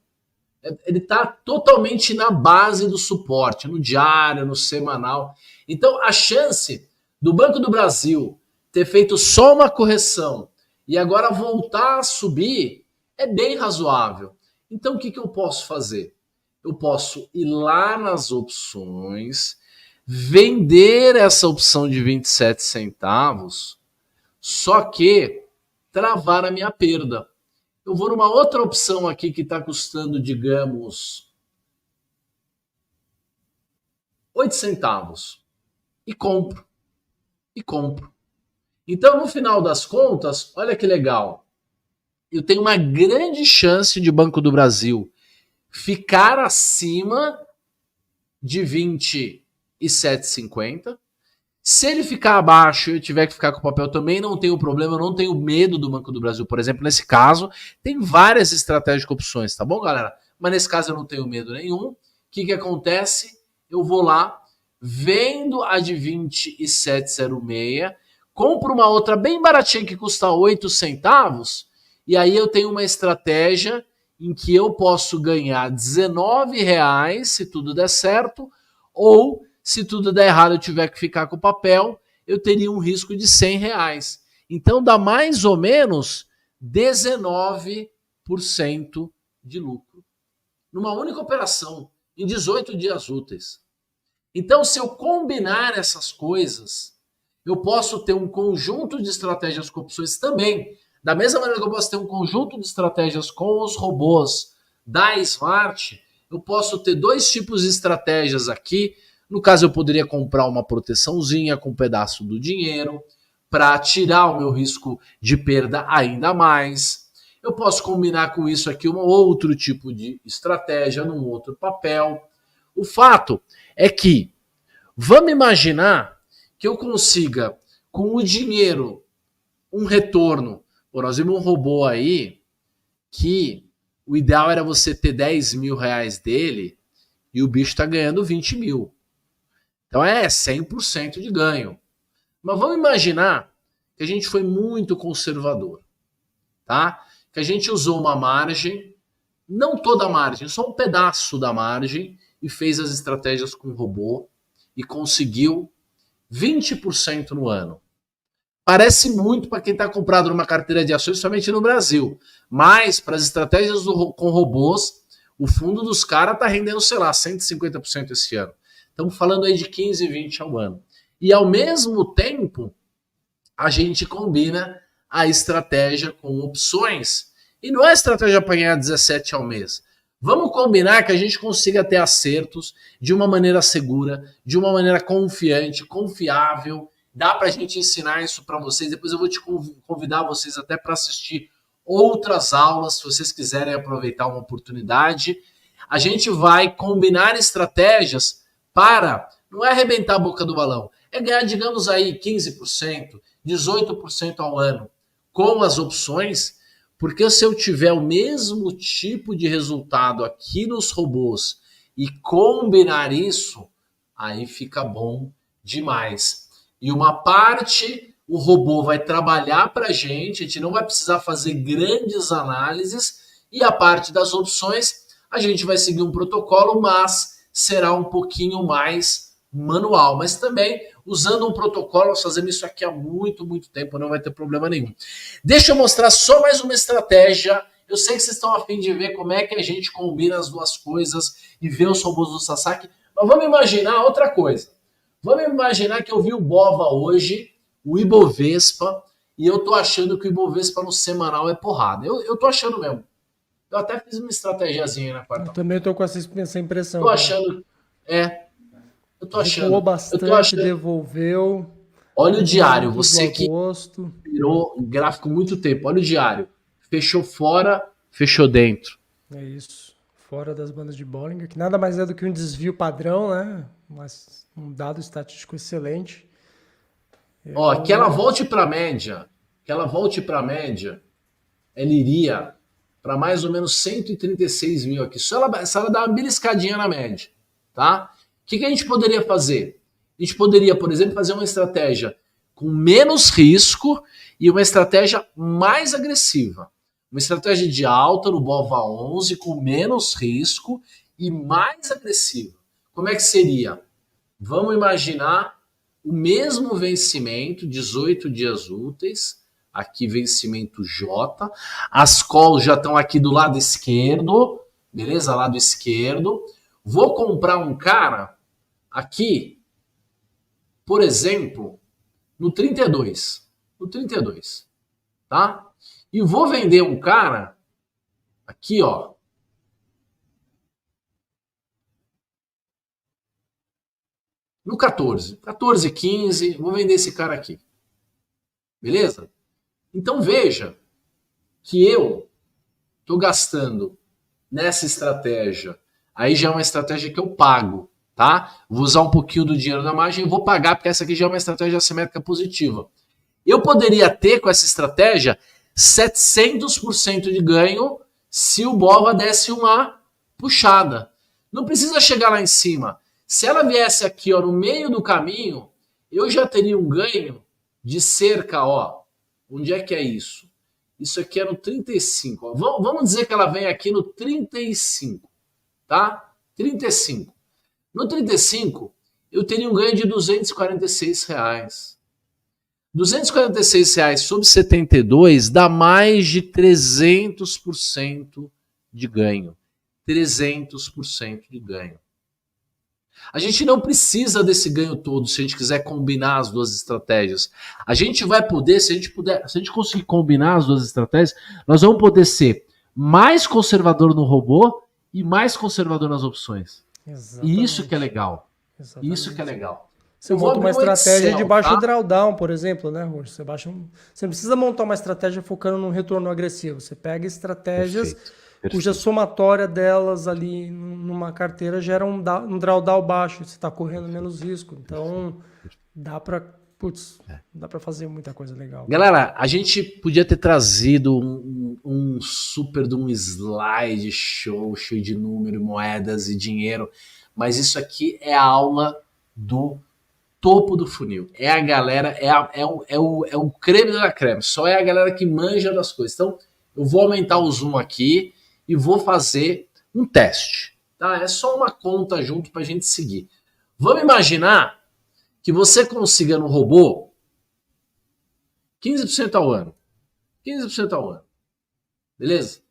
Speaker 1: Ele está totalmente na base do suporte, no diário, no semanal. Então, a chance do Banco do Brasil ter feito só uma correção e agora voltar a subir é bem razoável. Então, o que eu posso fazer? Eu posso ir lá nas opções, vender essa opção de 27 centavos, só que travar a minha perda. Eu vou numa outra opção aqui que está custando, digamos, 8 centavos. E compro. E compro. Então, no final das contas, olha que legal. Eu tenho uma grande chance de Banco do Brasil ficar acima de 27,50. Se ele ficar abaixo e eu tiver que ficar com o papel também, não tenho problema, eu não tenho medo do Banco do Brasil. Por exemplo, nesse caso, tem várias estratégias de opções, tá bom, galera? Mas nesse caso eu não tenho medo nenhum. O que acontece? Eu vou lá, vendo a de 27,06, compro uma outra bem baratinha que custa 8 centavos, e aí eu tenho uma estratégia em que eu posso ganhar R$19 se tudo der certo, ou se tudo der errado eu tiver que ficar com o papel, eu teria um risco de R$100. Então dá mais ou menos 19% de lucro numa única operação, em 18 dias úteis. Então, se eu combinar essas coisas, eu posso ter um conjunto de estratégias com opções também. Da mesma maneira que eu posso ter um conjunto de estratégias com os robôs da Smart, eu posso ter dois tipos de estratégias aqui. No caso, eu poderia comprar uma proteçãozinha com um pedaço do dinheiro para tirar o meu risco de perda ainda mais. Eu posso combinar com isso aqui um outro tipo de estratégia num outro papel. O fato é que, vamos imaginar que eu consiga, com o dinheiro, um retorno. Pô, nós vimos um robô aí que o ideal era você ter 10 mil reais dele e o bicho está ganhando 20 mil. Então é 100% de ganho. Mas vamos imaginar que a gente foi muito conservador, tá? Que a gente usou uma margem, não toda a margem, só um pedaço da margem e fez as estratégias com o robô e conseguiu 20% no ano. Parece muito para quem está comprado numa carteira de ações somente no Brasil, mas para as estratégias com robôs, o fundo dos caras está rendendo, sei lá, 150% esse ano. Estamos falando aí de 15, 20 ao ano. E ao mesmo tempo, a gente combina a estratégia com opções. E não é estratégia para ganhar 17 ao mês. Vamos combinar que a gente consiga ter acertos de uma maneira segura, de uma maneira confiante, confiável. Dá para a gente ensinar isso para vocês. Depois eu vou te convidar vocês até para assistir outras aulas, se vocês quiserem aproveitar uma oportunidade. A gente vai combinar estratégias para, não é arrebentar a boca do balão, é ganhar, digamos aí, 15%, 18% ao ano com as opções, porque se eu tiver o mesmo tipo de resultado aqui nos robôs e combinar isso, aí fica bom demais. E uma parte o robô vai trabalhar para a gente não vai precisar fazer grandes análises, e a parte das opções a gente vai seguir um protocolo, mas será um pouquinho mais manual. Mas também, usando um protocolo, nós fazemos isso aqui há muito, muito tempo, não vai ter problema nenhum. Deixa eu mostrar só mais uma estratégia. Eu sei que vocês estão a fim de ver como é que a gente combina as duas coisas e ver os robôs do Sasaki, mas vamos imaginar outra coisa. Vamos imaginar que eu vi o BOVA hoje, o Ibovespa, e eu tô achando que o Ibovespa no semanal é porrada. Eu tô achando mesmo. Eu até fiz uma estratégiazinha na quarta.
Speaker 2: Eu também tô com essa impressão.
Speaker 1: Tô achando. Eu tô achando.
Speaker 2: Recuou bastante, devolveu.
Speaker 1: Olha o diário, você que
Speaker 2: agosto.
Speaker 1: virou gráfico muito tempo. Olha o diário. Fechou fora, fechou dentro.
Speaker 2: É isso. Fora das bandas de Bollinger, que nada mais é do que um desvio padrão, né? Mas um dado estatístico excelente.
Speaker 1: Ó, que ela volte para a média, ela iria para mais ou menos 136 mil aqui. Se ela dá uma beliscadinha na média, tá? O que a gente poderia fazer? A gente poderia, por exemplo, fazer uma estratégia com menos risco e uma estratégia mais agressiva. Uma estratégia de alta no BOVA11 com menos risco e mais agressiva. Como é que seria? Vamos imaginar o mesmo vencimento, 18 dias úteis, aqui vencimento J, as calls já estão aqui do lado esquerdo, beleza? Lado esquerdo. Vou comprar um cara aqui, por exemplo, no 32, tá? E vou vender um cara aqui, ó, no 14, 15, vou vender esse cara aqui. Beleza? Então veja que eu estou gastando nessa estratégia. Aí já é uma estratégia que eu pago, tá? Vou usar um pouquinho do dinheiro da margem e vou pagar, porque essa aqui já é uma estratégia assimétrica positiva. Eu poderia ter com essa estratégia 700% de ganho se o BOVA desse uma puxada. Não precisa chegar lá em cima. Se ela viesse aqui, ó, no meio do caminho, eu já teria um ganho de cerca, ó, onde é que é isso? Isso aqui é no 35. Ó. Vamos dizer que ela vem aqui no 35, tá? 35. No 35, eu teria um ganho de R$246. R$246 sobre 72 dá mais de 300% de ganho. 300% de ganho. A gente não precisa desse ganho todo se a gente quiser combinar as duas estratégias. A gente vai poder, se a gente conseguir combinar as duas estratégias, nós vamos poder ser mais conservador no robô e mais conservador nas opções.
Speaker 2: Exatamente.
Speaker 1: E isso que é legal.
Speaker 2: Exatamente.
Speaker 1: Isso que é legal.
Speaker 2: Você monta uma estratégia Excel, de baixo drawdown, por exemplo, né, Roxo? Você não precisa montar uma estratégia focando num retorno agressivo. Você pega estratégias cuja somatória delas ali numa carteira gera um drawdown baixo. Você está correndo menos risco. Então, dá para Putz, dá para fazer muita coisa legal.
Speaker 1: Galera, a gente podia ter trazido um super de um slide show, cheio de número, moedas e dinheiro, mas isso aqui é a aula do topo do funil. É a galera, é o creme da creme, só é a galera que manja das coisas. Então, eu vou aumentar o zoom aqui e vou fazer um teste. Tá? É só uma conta junto para a gente seguir. Vamos imaginar que você consiga no robô 15% ao ano. 15% ao ano. Beleza?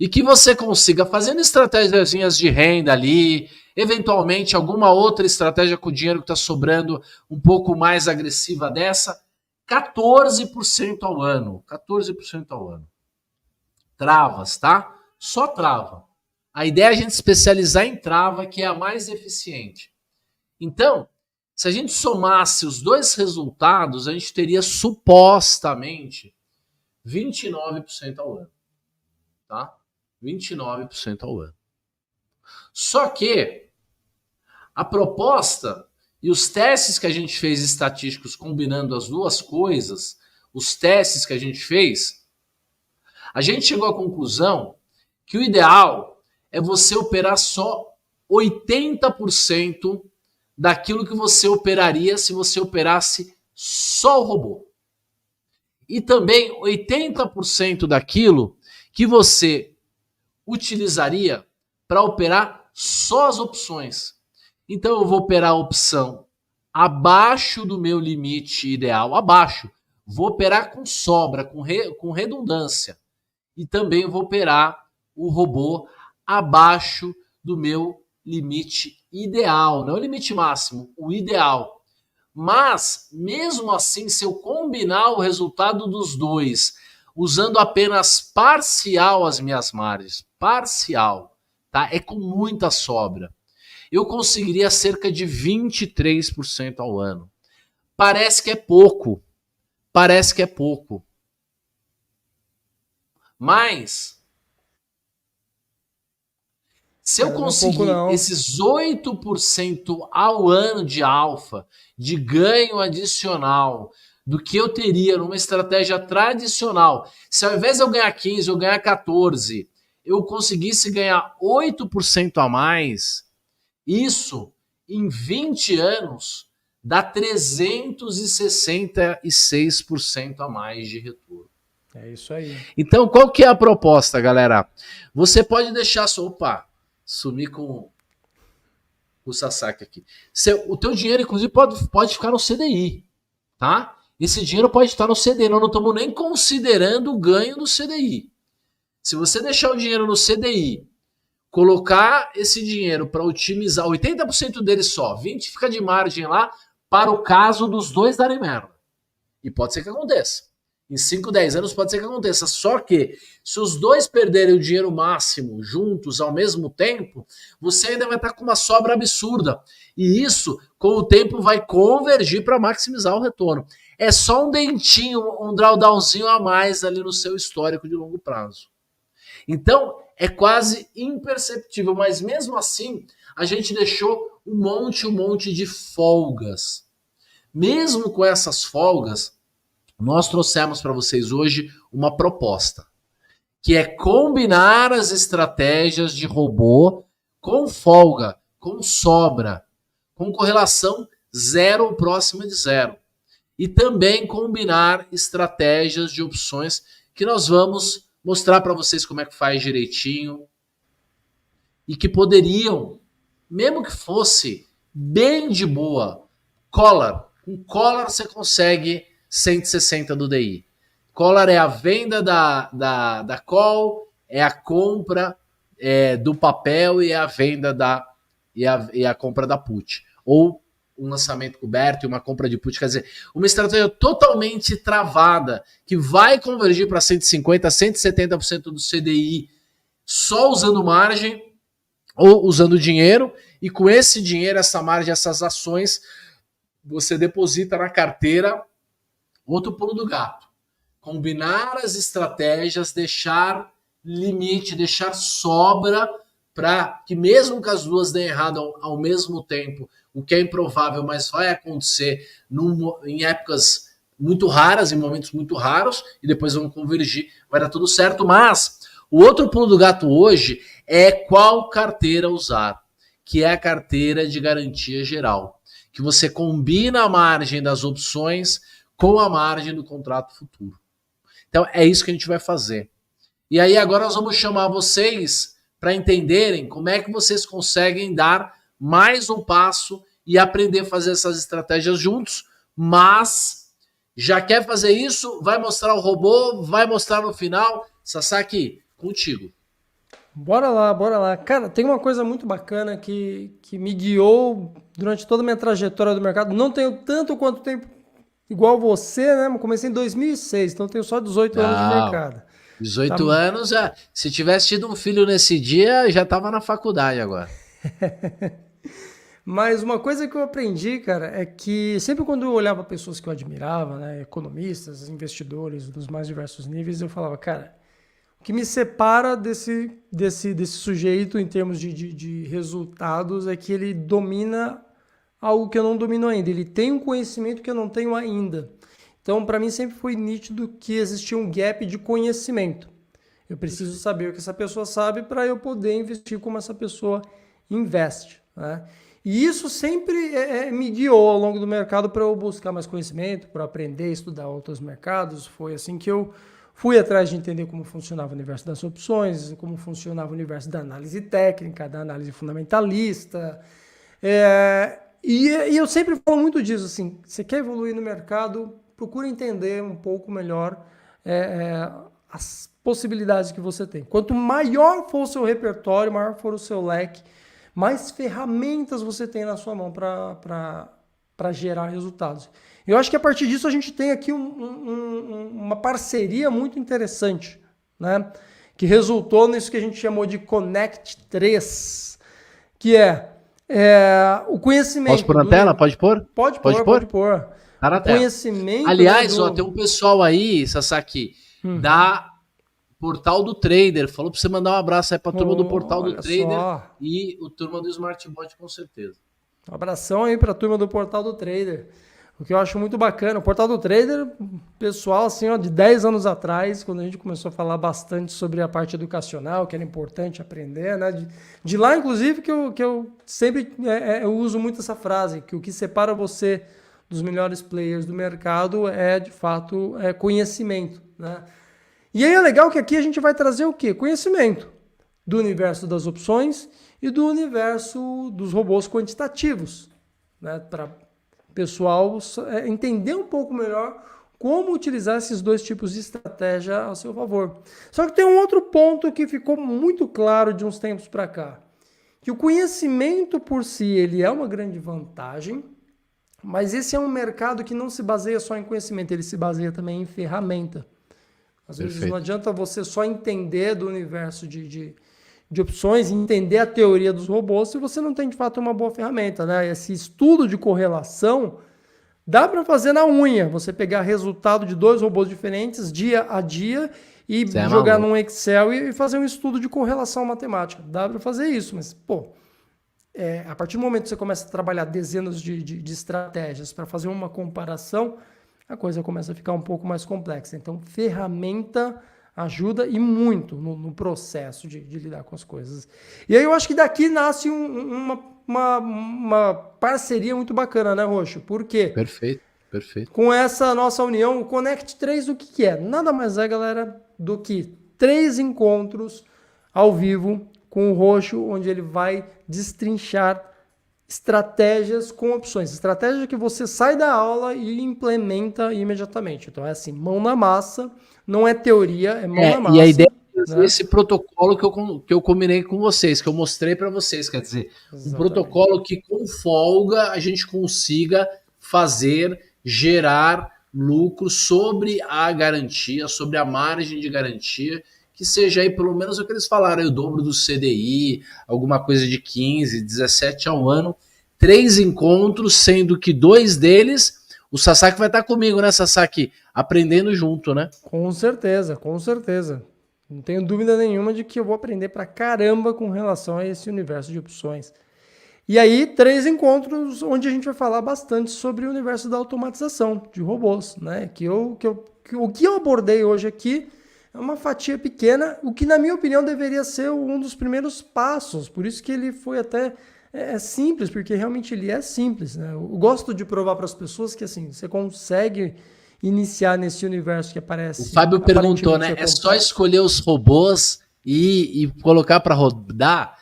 Speaker 1: E que você consiga, fazendo estratégias de renda ali, eventualmente alguma outra estratégia com o dinheiro que está sobrando um pouco mais agressiva dessa, 14% ao ano. 14% ao ano. Travas, tá? Só trava. A ideia é a gente especializar em trava, que é a mais eficiente. Então, se a gente somasse os dois resultados, a gente teria supostamente 29% ao ano. Tá? 29% ao ano. Só que a proposta e os testes que a gente fez estatísticos combinando as duas coisas, os testes que a gente fez, a gente chegou à conclusão que o ideal é você operar só 80% daquilo que você operaria se você operasse só o robô. E também 80% daquilo que você utilizaria para operar só as opções. Então eu vou operar a opção abaixo do meu limite ideal, abaixo. Vou operar com sobra, com redundância. E também vou operar o robô abaixo do meu limite ideal, não é o limite máximo, o ideal. Mas, mesmo assim, se eu combinar o resultado dos dois, usando apenas parcial as minhas margens, parcial, tá? É com muita sobra. Eu conseguiria cerca de 23% ao ano. Parece que é pouco. Parece que é pouco. Mas se eu conseguir esses 8% ao ano de alfa, de ganho adicional, do que eu teria numa estratégia tradicional, se ao invés de eu ganhar 15, eu ganhar 14, eu conseguisse ganhar 8% a mais, isso em 20 anos dá 366% a mais de retorno.
Speaker 2: É isso aí.
Speaker 1: Então, qual que é a proposta, galera? Você pode deixar sua... Opa! Sumir com o Sasaki aqui. O teu dinheiro, inclusive, pode ficar no CDI, tá? Esse dinheiro pode estar no CDI. Nós não estamos nem considerando o ganho do CDI. Se você deixar o dinheiro no CDI, colocar esse dinheiro para otimizar 80% dele só, 20% fica de margem lá, para o caso dos dois darem merda. E pode ser que aconteça. Em 5, 10 anos pode ser que aconteça. Só que, se os dois perderem o dinheiro máximo juntos ao mesmo tempo, você ainda vai estar com uma sobra absurda. E isso, com o tempo, vai convergir para maximizar o retorno. É só um dentinho, um drawdownzinho a mais ali no seu histórico de longo prazo. Então, é quase imperceptível. Mas mesmo assim, a gente deixou um monte de folgas. Mesmo com essas folgas, nós trouxemos para vocês hoje uma proposta, que é combinar as estratégias de robô com folga, com sobra, com correlação zero ou próxima de zero. E também combinar estratégias de opções que nós vamos mostrar para vocês como é que faz direitinho e que poderiam, mesmo que fosse bem de boa, collar. Com collar você consegue 160 do DI. Collar é a venda da call, é a compra do papel e é a venda e a compra da put. Ou um lançamento coberto e uma compra de put. Quer dizer, uma estratégia totalmente travada que vai convergir para 150%, 170% do CDI só usando margem ou usando dinheiro. E com esse dinheiro, essa margem, essas ações, você deposita na carteira. Outro pulo do gato. Combinar as estratégias, deixar limite, deixar sobra para que mesmo que as duas deem errado ao mesmo tempo, o que é improvável, mas vai acontecer em épocas muito raras, em momentos muito raros, e depois vão convergir, vai dar tudo certo. Mas o outro pulo do gato hoje é qual carteira usar, que é a carteira de garantia geral, que você combina a margem das opções com a margem do contrato futuro. Então é isso que a gente vai fazer. E aí agora nós vamos chamar vocês para entenderem como é que vocês conseguem dar mais um passo e aprender a fazer essas estratégias juntos, mas já quer fazer isso? Vai mostrar o robô, vai mostrar no final. Sasaki, contigo.
Speaker 2: Bora lá, bora lá. Cara, tem uma coisa muito bacana que me guiou durante toda a minha trajetória do mercado. Não tenho tanto quanto tempo igual você, né? Comecei em 2006, então tenho só 18 anos de mercado.
Speaker 1: 18 anos, já, se tivesse tido um filho nesse dia, já estava na faculdade agora.
Speaker 2: Mas uma coisa que eu aprendi, cara, é que sempre quando eu olhava pessoas que eu admirava, né, economistas, investidores dos mais diversos níveis, eu falava, cara, o que me separa desse sujeito em termos de resultados é que ele domina algo que eu não domino ainda. Ele tem um conhecimento que eu não tenho ainda. Então, para mim, sempre foi nítido que existia um gap de conhecimento. Eu preciso saber o que essa pessoa sabe para eu poder investir como essa pessoa investe, né? E isso sempre me guiou ao longo do mercado para eu buscar mais conhecimento, para aprender, estudar outros mercados. Foi assim que eu fui atrás de entender como funcionava o universo das opções, como funcionava o universo da análise técnica, da análise fundamentalista. E eu sempre falo muito disso, assim, você quer evoluir no mercado, procura entender um pouco melhor as possibilidades que você tem. Quanto maior for o seu repertório, maior for o seu leque, mais ferramentas você tem na sua mão para gerar resultados. Eu acho que a partir disso a gente tem aqui uma parceria muito interessante, né? Que resultou nisso que a gente chamou de Connect 3, que o conhecimento.
Speaker 1: Posso pôr na tela? Pode pôr?
Speaker 2: Pode pôr.
Speaker 1: Tá na tela.
Speaker 2: Conhecimento.
Speaker 1: Aliás, tem um pessoal aí, Sasaki, da Portal do Trader. Falou pra você mandar um abraço aí pra turma do Portal do Trader e o turma do Smartbot, com certeza.
Speaker 2: Um abração aí pra turma do Portal do Trader. O que eu acho muito bacana, o Portal do Trader, pessoal, assim, de 10 anos atrás, quando a gente começou a falar bastante sobre a parte educacional, que era importante aprender, né? De lá, inclusive, que eu sempre eu uso muito essa frase, que o que separa você dos melhores players do mercado de fato, conhecimento, né? E aí é legal que aqui a gente vai trazer o quê? Conhecimento do universo das opções e do universo dos robôs quantitativos, né? Para o pessoal entender um pouco melhor como utilizar esses dois tipos de estratégia a seu favor. Só que tem um outro ponto que ficou muito claro de uns tempos para cá, que o conhecimento por si ele é uma grande vantagem, mas esse é um mercado que não se baseia só em conhecimento, ele se baseia também em ferramenta. Às vezes não adianta você só entender do universo de opções, entender a teoria dos robôs, se você não tem de fato uma boa ferramenta, né? Esse estudo de correlação dá para fazer na unha, você pegar resultado de dois robôs diferentes dia a dia e jogar num Excel e fazer um estudo de correlação matemática. Dá para fazer isso, mas a partir do momento que você começa a trabalhar dezenas de estratégias para fazer uma comparação, a coisa começa a ficar um pouco mais complexa. Então, ferramenta ajuda e muito no processo de lidar com as coisas. E aí eu acho que daqui nasce uma parceria muito bacana, né, Roxo? Por quê?
Speaker 1: Perfeito.
Speaker 2: Com essa nossa união, o Connect 3, o que é? Nada mais galera, do que 3 encontros ao vivo com o Roxo, onde ele vai destrinchar estratégias com opções. Estratégia que você sai da aula e implementa imediatamente. Então é assim, mão na massa, não é teoria, é mão na massa.
Speaker 1: E a ideia é esse protocolo que eu combinei com vocês, que eu mostrei para vocês, quer dizer, um protocolo que com folga a gente consiga gerar lucro sobre a garantia, sobre a margem de garantia, que seja aí pelo menos o que eles falaram, aí, o dobro do CDI, alguma coisa de 15, 17 ao ano, 3 encontros, sendo que 2 deles, o Sasaki vai estar comigo, né, Sasaki? Aprendendo junto, né?
Speaker 2: Com certeza. Não tenho dúvida nenhuma de que eu vou aprender pra caramba com relação a esse universo de opções. E aí, 3 encontros onde a gente vai falar bastante sobre o universo da automatização de robôs, né? O que eu abordei hoje aqui é uma fatia pequena, o que na minha opinião deveria ser um dos primeiros passos, por isso que ele foi até simples, porque realmente ele é simples, né? Eu gosto de provar para as pessoas que assim, você consegue iniciar nesse universo que
Speaker 1: O
Speaker 2: aparece.
Speaker 1: Fábio perguntou, né?
Speaker 2: Aparentemente
Speaker 1: É só escolher os robôs e colocar para rodar?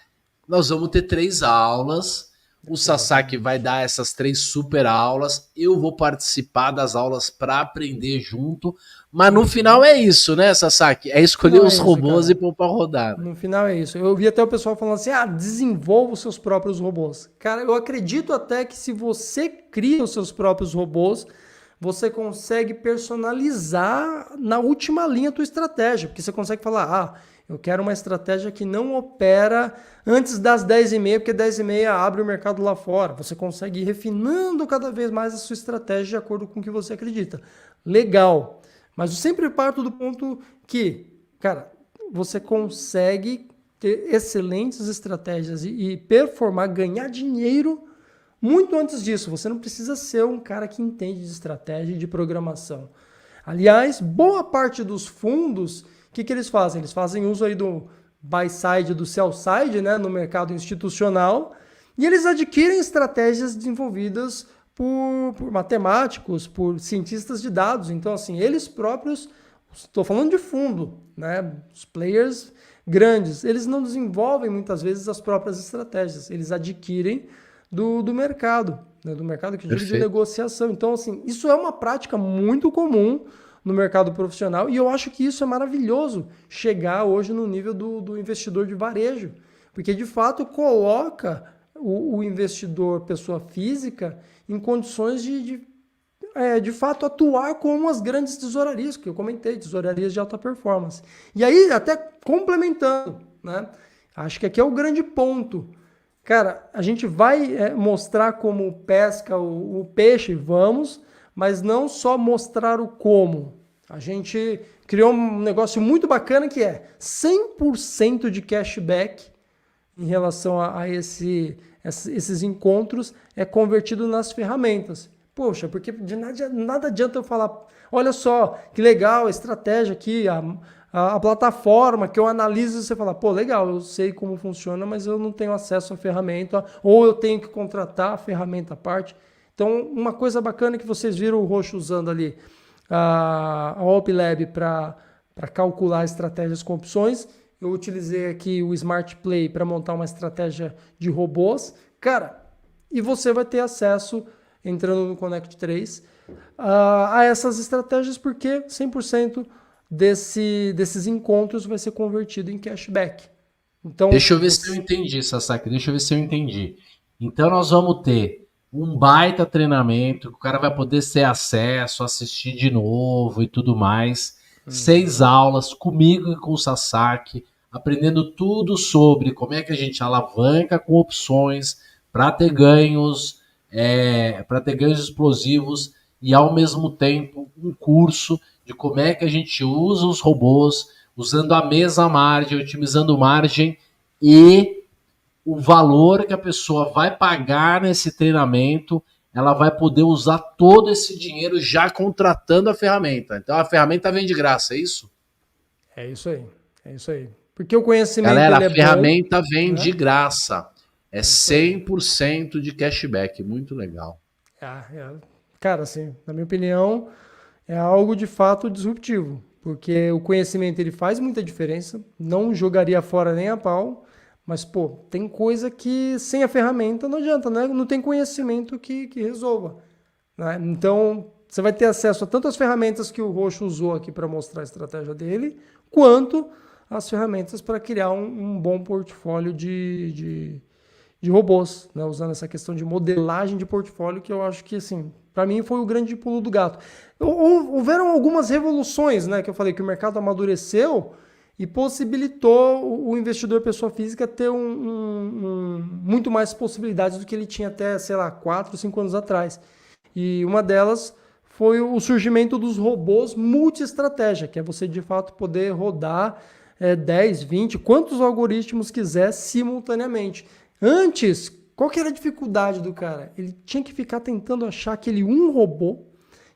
Speaker 1: Nós vamos ter 3 aulas. O Sasaki vai dar essas 3 super aulas. Eu vou participar das aulas para aprender junto. Mas no final é isso, né, Sasaki? É escolher os robôs e pôr para rodar. Né?
Speaker 2: No final é isso. Eu vi até o pessoal falando assim: desenvolva os seus próprios robôs. Cara, eu acredito até que se você cria os seus próprios robôs, você consegue personalizar na última linha a tua estratégia. Porque você consegue falar: eu quero uma estratégia que não opera antes das 10h30, porque 10h30 abre o mercado lá fora. Você consegue ir refinando cada vez mais a sua estratégia de acordo com o que você acredita. Legal. Mas eu sempre parto do ponto que, cara, você consegue ter excelentes estratégias e performar, ganhar dinheiro muito antes disso. Você não precisa ser um cara que entende de estratégia e de programação. Aliás, boa parte dos fundos, o que eles fazem? Eles fazem uso aí do buy side, do sell side, né, no mercado institucional, e eles adquirem estratégias desenvolvidas por matemáticos, por cientistas de dados. Então, assim, eles próprios, estou falando de fundo, né, os players grandes, eles não desenvolvem muitas vezes as próprias estratégias, eles adquirem do mercado, né, do mercado que eu digo de negociação. Então, assim, isso é uma prática muito comum no mercado profissional, e eu acho que isso é maravilhoso, chegar hoje no nível do investidor de varejo, porque de fato coloca o investidor, pessoa física, em condições de fato atuar como as grandes tesourarias, que eu comentei, tesourarias de alta performance. E aí, até complementando, né? Acho que aqui é o grande ponto. Cara, a gente vai mostrar como pesca o peixe, vamos, mas não só mostrar o como. A gente criou um negócio muito bacana que é 100% de cashback em relação a esses encontros é convertido nas ferramentas. Poxa, porque de nada adianta eu falar, olha só, que legal a estratégia aqui, a plataforma que eu analiso, e você fala, pô, legal, eu sei como funciona, mas eu não tenho acesso à ferramenta, ou eu tenho que contratar a ferramenta à parte. Então, uma coisa bacana que vocês viram o Roxo usando ali, a OpLab para calcular estratégias com opções. Eu utilizei aqui o Smart Play para montar uma estratégia de robôs. Cara, e você vai ter acesso, entrando no Connect 3, a essas estratégias, porque 100% desses encontros vai ser convertido em cashback. Então,
Speaker 1: deixa eu ver se eu entendi, Sasaki. Deixa eu ver se eu entendi. Então nós vamos ter um baita treinamento, que o cara vai poder ter acesso, assistir de novo e tudo mais. 6 aulas comigo e com o Sasaki, aprendendo tudo sobre como é que a gente alavanca com opções para ter ganhos, explosivos e ao mesmo tempo um curso de como é que a gente usa os robôs, usando a mesma margem, otimizando margem e o valor que a pessoa vai pagar nesse treinamento, ela vai poder usar todo esse dinheiro já contratando a ferramenta. Então a ferramenta vem de graça, é isso?
Speaker 2: É isso aí, é isso aí. Porque o conhecimento,
Speaker 1: galera,
Speaker 2: a
Speaker 1: ferramenta
Speaker 2: bom,
Speaker 1: vem, né, de graça. É 100% de cashback, muito legal.
Speaker 2: Cara, assim, na minha opinião, é algo de fato disruptivo, porque o conhecimento ele faz muita diferença, não jogaria fora nem a pau, mas, pô, tem coisa que sem a ferramenta não adianta, né? Não tem conhecimento que resolva. Né? Então, você vai ter acesso a tantas ferramentas que o Roxo usou aqui para mostrar a estratégia dele, quanto as ferramentas para criar um bom portfólio de robôs, né? Usando essa questão de modelagem de portfólio, que eu acho que, assim, para mim foi o grande pulo do gato. Houveram algumas revoluções, né? Que eu falei que o mercado amadureceu e possibilitou o investidor pessoa física ter muito mais possibilidades do que ele tinha até, sei lá, 4, 5 anos atrás. E uma delas foi o surgimento dos robôs multi-estratégia, que é você de fato poder rodar 10, 20, quantos algoritmos quiser simultaneamente. Antes, Qual que era a dificuldade do cara? Ele tinha que ficar tentando achar aquele um robô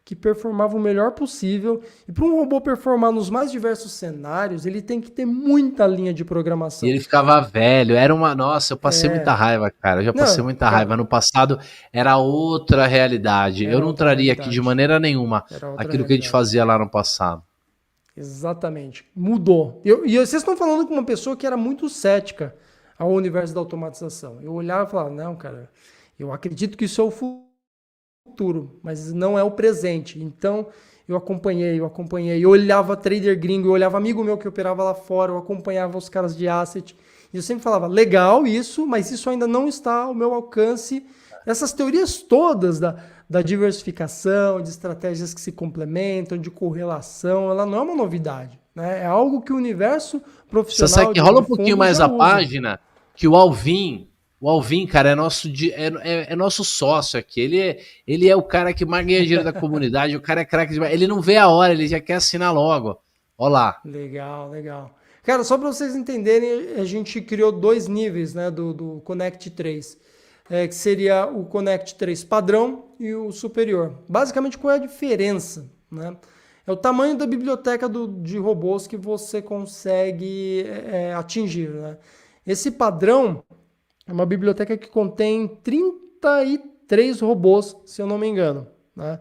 Speaker 2: que performava o melhor possível. E para um robô performar nos mais diversos cenários, ele tem que ter muita linha de
Speaker 1: E
Speaker 2: programação.
Speaker 1: ele ficava velho, era uma. Nossa, eu passei muita
Speaker 2: É.
Speaker 1: raiva, cara. Eu já passei
Speaker 2: Não,
Speaker 1: muita raiva.
Speaker 2: cara,
Speaker 1: No passado era outra realidade. Eu
Speaker 2: era
Speaker 1: não
Speaker 2: outra
Speaker 1: traria aqui de
Speaker 2: realidade.
Speaker 1: maneira nenhuma
Speaker 2: Era outra
Speaker 1: aquilo que a gente
Speaker 2: realidade.
Speaker 1: fazia lá no passado.
Speaker 2: Exatamente. Mudou. E vocês estão falando com uma pessoa que era muito cética ao universo da automatização. Eu olhava e falava, não, cara, eu acredito que isso é o futuro, mas não é o presente. Então, eu acompanhei. Eu olhava trader gringo, eu olhava amigo meu que operava lá fora, eu acompanhava os caras de asset. E eu sempre falava, legal isso, mas isso ainda não está ao meu alcance. Essas teorias todas da diversificação, de estratégias que se complementam, de correlação, ela não é uma novidade. Né? É algo que o universo
Speaker 1: Você sabe
Speaker 2: profissional
Speaker 1: que rola
Speaker 2: de
Speaker 1: um pouquinho
Speaker 2: fundos
Speaker 1: mais
Speaker 2: já
Speaker 1: a
Speaker 2: usa.
Speaker 1: página que o Alvin, cara, é nosso, é nosso sócio aqui. Ele é o cara que mais ganha dinheiro da comunidade, o cara é craque demais. Ele não vê a hora, ele já quer assinar logo. Olha lá.
Speaker 2: Legal, legal. Cara, só para vocês entenderem, a gente criou dois níveis, né, do Connect 3, que seria o Connect 3 padrão e o superior. Basicamente, qual é a diferença? Né? É o tamanho da biblioteca de robôs que você consegue atingir. Né? Esse padrão é uma biblioteca que contém 33 robôs, se eu não me engano. Né?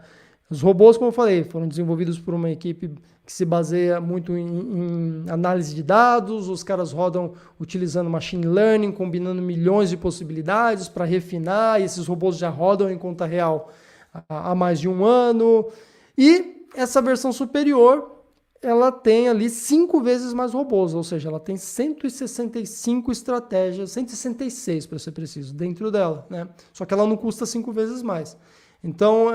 Speaker 2: Os robôs, como eu falei, foram desenvolvidos por uma equipe que se baseia muito em análise de dados. Os caras rodam utilizando machine learning, combinando milhões de possibilidades para refinar. E esses robôs já rodam em conta real há mais de um ano. E essa versão superior, ela tem ali 5 vezes mais robôs, ou seja, ela tem 165 estratégias, 166 para ser preciso, dentro dela, né? Só que ela não custa 5 vezes mais. Então,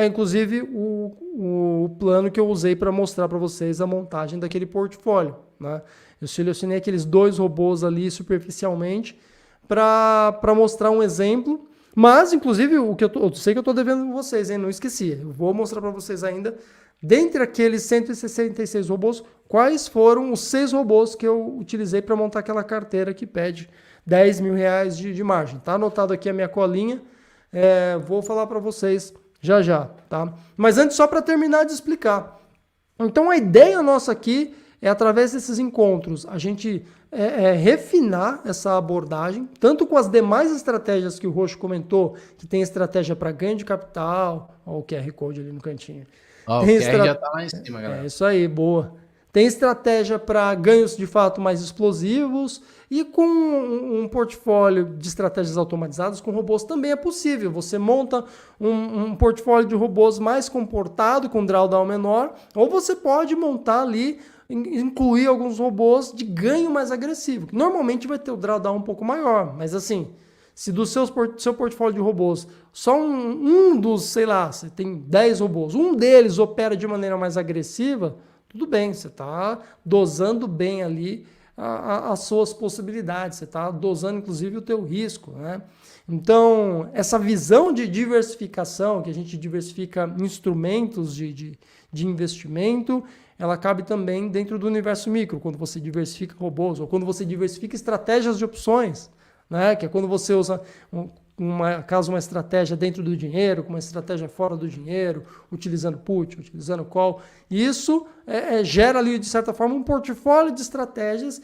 Speaker 2: inclusive o plano que eu usei para mostrar para vocês a montagem daquele portfólio, né? Eu selecionei aqueles 2 robôs ali superficialmente para mostrar um exemplo, mas, inclusive, eu sei que eu estou devendo vocês, hein? Não esqueci. Eu vou mostrar para vocês ainda. Dentre aqueles 166 robôs, quais foram os 6 robôs que eu utilizei para montar aquela carteira que pede R$ 10.000 de margem? Tá anotado aqui a minha colinha. Vou falar para vocês já, tá? Mas antes, só para terminar de explicar. Então, a ideia nossa aqui é, através desses encontros, a gente refinar essa abordagem, tanto com as demais estratégias que o Roxo comentou, que tem estratégia para ganho de capital, ó, o QR Code ali no cantinho.
Speaker 1: Ó, o
Speaker 2: Tem
Speaker 1: QR já
Speaker 2: estra...
Speaker 1: tá lá em cima, galera.
Speaker 2: Isso aí, boa. Tem estratégia para ganhos de fato mais explosivos e com um portfólio de estratégias automatizadas com robôs também é possível. Você monta um portfólio de robôs mais comportado, com drawdown menor, ou você pode montar ali, incluir alguns robôs de ganho mais agressivo. Normalmente vai ter o drawdown um pouco maior, mas assim, se do seu portfólio de robôs, só um dos, sei lá, você tem 10 robôs, um deles opera de maneira mais agressiva, tudo bem, você está dosando bem ali as suas possibilidades, você está dosando inclusive o teu risco, né? Então, essa visão de diversificação, que a gente diversifica instrumentos de investimento, ela cabe também dentro do universo micro, quando você diversifica robôs, ou quando você diversifica estratégias de opções, né? Que é quando você usa uma estratégia dentro do dinheiro, com uma estratégia fora do dinheiro, utilizando put, utilizando call. Isso gera ali, de certa forma, um portfólio de estratégias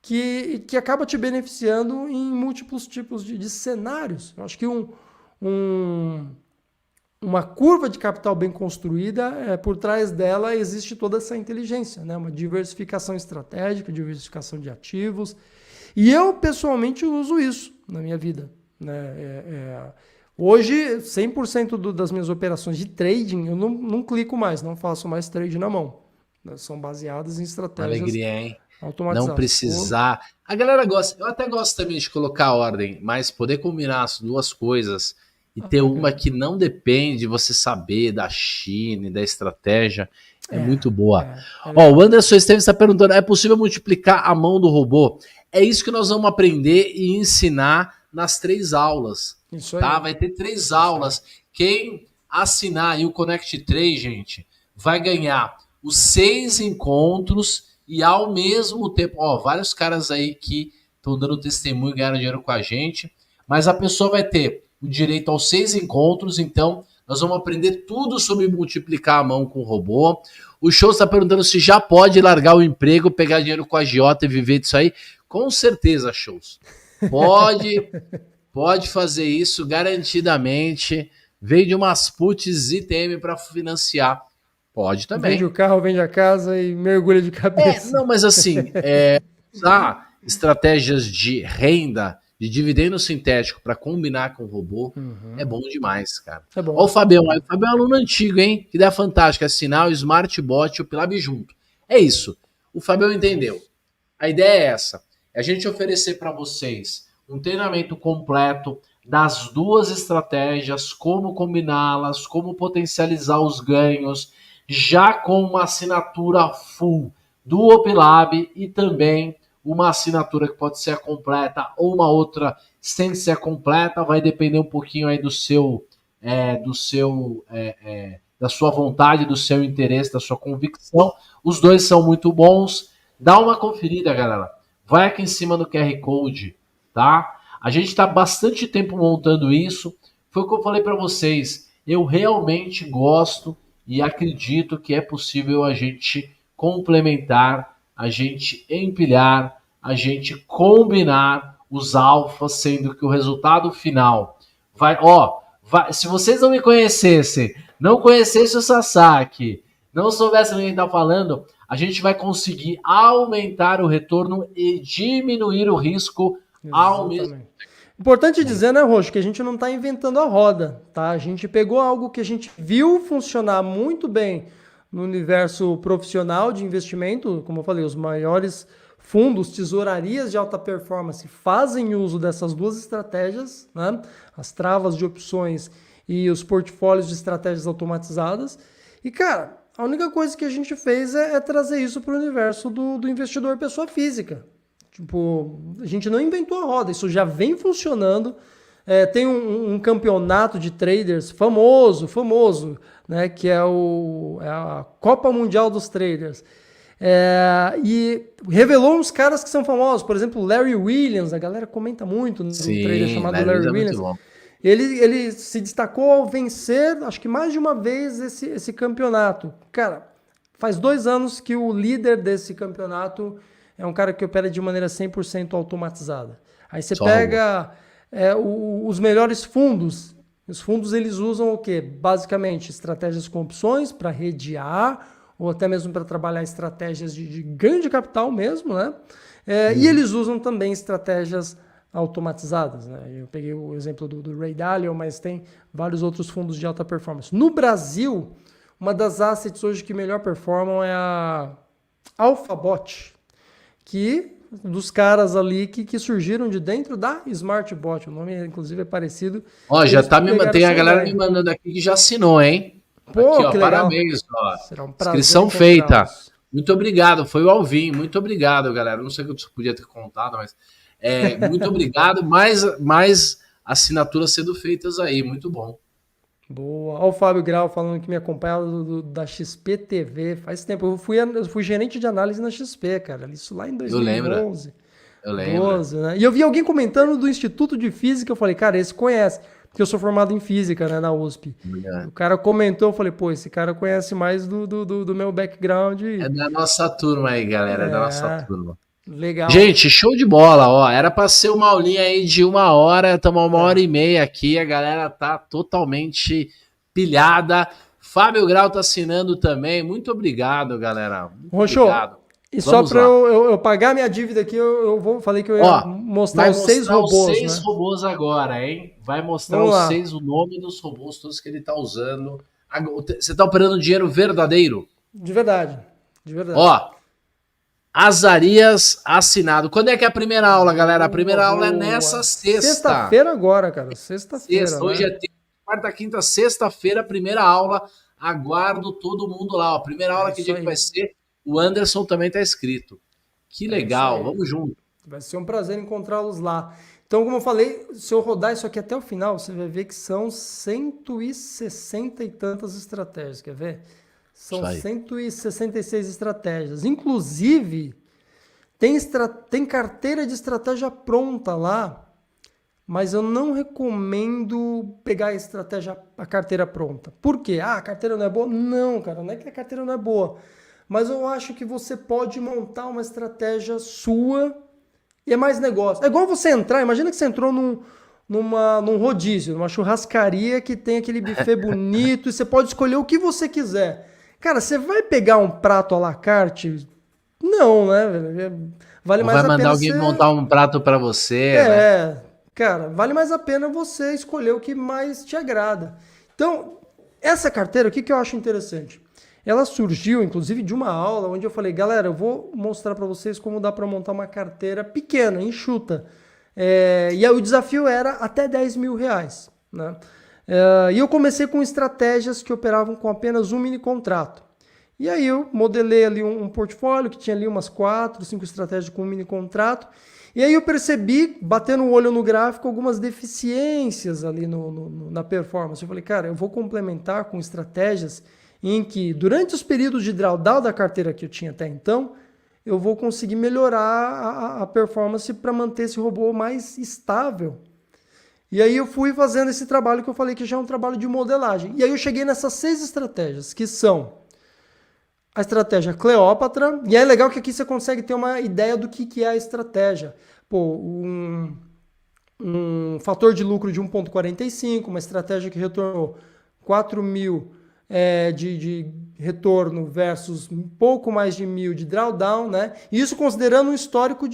Speaker 2: que acaba te beneficiando em múltiplos tipos de cenários. Eu acho que uma curva de capital bem construída, por trás dela existe toda essa inteligência, né? Uma diversificação estratégica, diversificação de ativos. E eu, pessoalmente, uso isso na minha vida. Né? Hoje, 100% das minhas operações de trading, eu não clico mais, não faço mais trade na mão. Né? São baseadas em estratégias
Speaker 1: Alegria, hein? Não
Speaker 2: automatizadas.
Speaker 1: precisar. A galera gosta, eu até gosto também de colocar ordem, mas poder combinar as duas coisas e ter uma que não depende de você saber da China e da estratégia é muito boa. Ó, o Anderson Esteves está perguntando: é possível multiplicar a mão do robô? É isso que nós vamos aprender e ensinar nas 3 aulas.
Speaker 2: Isso aí.
Speaker 1: Tá? Vai ter 3 aulas. Quem assinar aí o Connect 3, gente, vai ganhar os 6 encontros e ao mesmo tempo, ó, vários caras aí que estão dando testemunho e ganharam dinheiro com a gente. mas a pessoa vai ter o direito aos 6 encontros, então nós vamos aprender tudo sobre multiplicar a mão com o robô. O Show está perguntando se já pode largar o emprego, pegar dinheiro com a agiota e viver disso aí. Com certeza, Shows. Pode fazer isso garantidamente. Vende umas puts ITM para financiar. Pode também.
Speaker 2: Vende o carro, vende a casa e mergulha de cabeça.
Speaker 1: Não, mas assim, usar estratégias de renda, de dividendo sintético para combinar com o robô é bom demais, cara.
Speaker 2: É bom.
Speaker 1: Ó o Fabião, o Fabião é um aluno antigo, hein? Que ideia fantástica, assinar o Smartbot e o Pilab junto. É isso. O Fabião entendeu. A ideia é essa. É a gente oferecer para vocês um treinamento completo das duas estratégias, como combiná-las, como potencializar os ganhos, já com uma assinatura full do Opilab e também uma assinatura que pode ser a completa ou uma outra sem ser a completa, vai depender um pouquinho aí da sua vontade, do seu interesse, da sua convicção. Os dois são muito bons. Dá uma conferida, galera. Vai aqui em cima no QR Code, tá? A gente está bastante tempo montando isso. Foi o que eu falei para vocês. Eu realmente gosto e acredito que é possível a gente complementar, a gente empilhar, a gente combinar os alfas, sendo que o resultado final vai... se vocês não me conhecessem, não conhecessem o Sasaki, não soubessem o que a gente está falando, a gente vai conseguir aumentar o retorno e diminuir o risco ao mesmo tempo.
Speaker 2: Importante dizer, né, Roxo, que a gente não está inventando a roda, tá? A gente pegou algo que a gente viu funcionar muito bem no universo profissional de investimento, como eu falei, os maiores fundos, tesourarias de alta performance fazem uso dessas duas estratégias, né? As travas de opções e os portfólios de estratégias automatizadas. E, cara, a única coisa que a gente fez é trazer isso para o universo do investidor pessoa física. Tipo, a gente não inventou a roda, isso já vem funcionando. Tem um campeonato de traders famoso, né, que é a Copa Mundial dos Traders. E revelou uns caras que são famosos, por exemplo, Larry Williams, a galera comenta muito no trader chamado Larry Williams. Ele se destacou ao vencer, acho que mais de uma vez, esse campeonato. Cara, faz 2 anos que o líder desse campeonato é um cara que opera de maneira 100% automatizada. Aí você pega os melhores fundos. Os fundos eles usam o quê? Basicamente, estratégias com opções para redear ou até mesmo para trabalhar estratégias de ganho de capital mesmo, né? E eles usam também estratégias automatizadas, né? Eu peguei o exemplo do Ray Dalio, mas tem vários outros fundos de alta performance. No Brasil, uma das assets hoje que melhor performam é a Alphabot, que dos caras ali que surgiram de dentro da Smartbot. O nome, inclusive, é parecido.
Speaker 1: Já tem a galera me mandando aqui que já assinou, hein?
Speaker 2: Pô,
Speaker 1: aqui,
Speaker 2: que
Speaker 1: parabéns,
Speaker 2: Será um prazer
Speaker 1: inscrição feita. Muito obrigado, foi o Alvin. Muito obrigado, galera. Não sei o que eu podia ter contado, mas muito obrigado. Mais assinaturas sendo feitas aí, muito bom.
Speaker 2: Boa. Olha o Fábio Grau falando que me acompanha da XP TV. Faz tempo. Eu fui gerente de análise na XP, cara. Isso lá em 2011.
Speaker 1: Eu lembro.
Speaker 2: 12, né? E eu vi alguém comentando do Instituto de Física. Eu falei, cara, esse conhece. Porque eu sou formado em Física, né, na USP. O cara comentou, eu falei, pô, esse cara conhece mais do meu background.
Speaker 1: É da nossa turma aí, galera. É da nossa turma.
Speaker 2: Legal.
Speaker 1: Gente, show de bola, ó. Era para ser uma aulinha aí de 1 hora, estamos 1h30 aqui. A galera tá totalmente pilhada. Fábio Grau tá assinando também. Muito obrigado, galera. Muito obrigado.
Speaker 2: E só para eu pagar minha dívida aqui, falei que eu ia mostrar os 6 robôs.
Speaker 1: Os 6 robôs agora, hein? Vai mostrar o nome dos robôs todos que ele tá usando. Você tá operando dinheiro verdadeiro?
Speaker 2: De verdade.
Speaker 1: Ó, Azarias assinado. Quando é que é a primeira aula, galera? A primeira aula é nessa sexta.
Speaker 2: Sexta-feira agora, cara. Sexta-feira.
Speaker 1: Hoje é quarta, quinta, sexta-feira, primeira aula. Aguardo todo mundo lá. Ó. Primeira aula, que dia que vai ser? O Anderson também tá inscrito. Que legal, vamos junto.
Speaker 2: Vai ser um prazer encontrá-los lá. Então, como eu falei, se eu rodar isso aqui até o final, você vai ver que são 160 e tantas estratégias, quer ver? São 166 estratégias. Inclusive, tem carteira de estratégia pronta lá, mas eu não recomendo pegar a carteira pronta. Por quê? Ah, a carteira não é boa? Não, cara, não é que a carteira não é boa. Mas eu acho que você pode montar uma estratégia sua e é mais negócio. É igual você entrar, imagina que você entrou num rodízio, numa churrascaria que tem aquele buffet bonito e você pode escolher o que você quiser. Cara, você vai pegar um prato à la carte? Não, né? Vale
Speaker 1: Ou
Speaker 2: mais
Speaker 1: vai
Speaker 2: a
Speaker 1: mandar
Speaker 2: pena
Speaker 1: alguém
Speaker 2: você...
Speaker 1: montar um prato para você, né?
Speaker 2: É, cara, vale mais a pena você escolher o que mais te agrada. Então, essa carteira, o que eu acho interessante? Ela surgiu, inclusive, de uma aula onde eu falei, galera, eu vou mostrar para vocês como dá para montar uma carteira pequena, enxuta. E aí o desafio era até 10 mil reais. Né? E eu comecei com estratégias que operavam com apenas um mini contrato. E aí eu modelei ali um portfólio que tinha ali umas 4, 5 estratégias com um mini contrato. E aí eu percebi, batendo o olho no gráfico, algumas deficiências ali na performance. Eu falei, cara, eu vou complementar com estratégias em que, durante os períodos de drawdown da carteira que eu tinha até então, eu vou conseguir melhorar a performance para manter esse robô mais estável. E aí eu fui fazendo esse trabalho que eu falei que já é um trabalho de modelagem. E aí eu cheguei nessas 6 estratégias, que são a estratégia Cleópatra, e é legal que aqui você consegue ter uma ideia do que é a estratégia. Pô, um fator de lucro de 1,45, uma estratégia que retornou 4 mil de retorno versus um pouco mais de 1.000 de drawdown, né? Isso considerando um histórico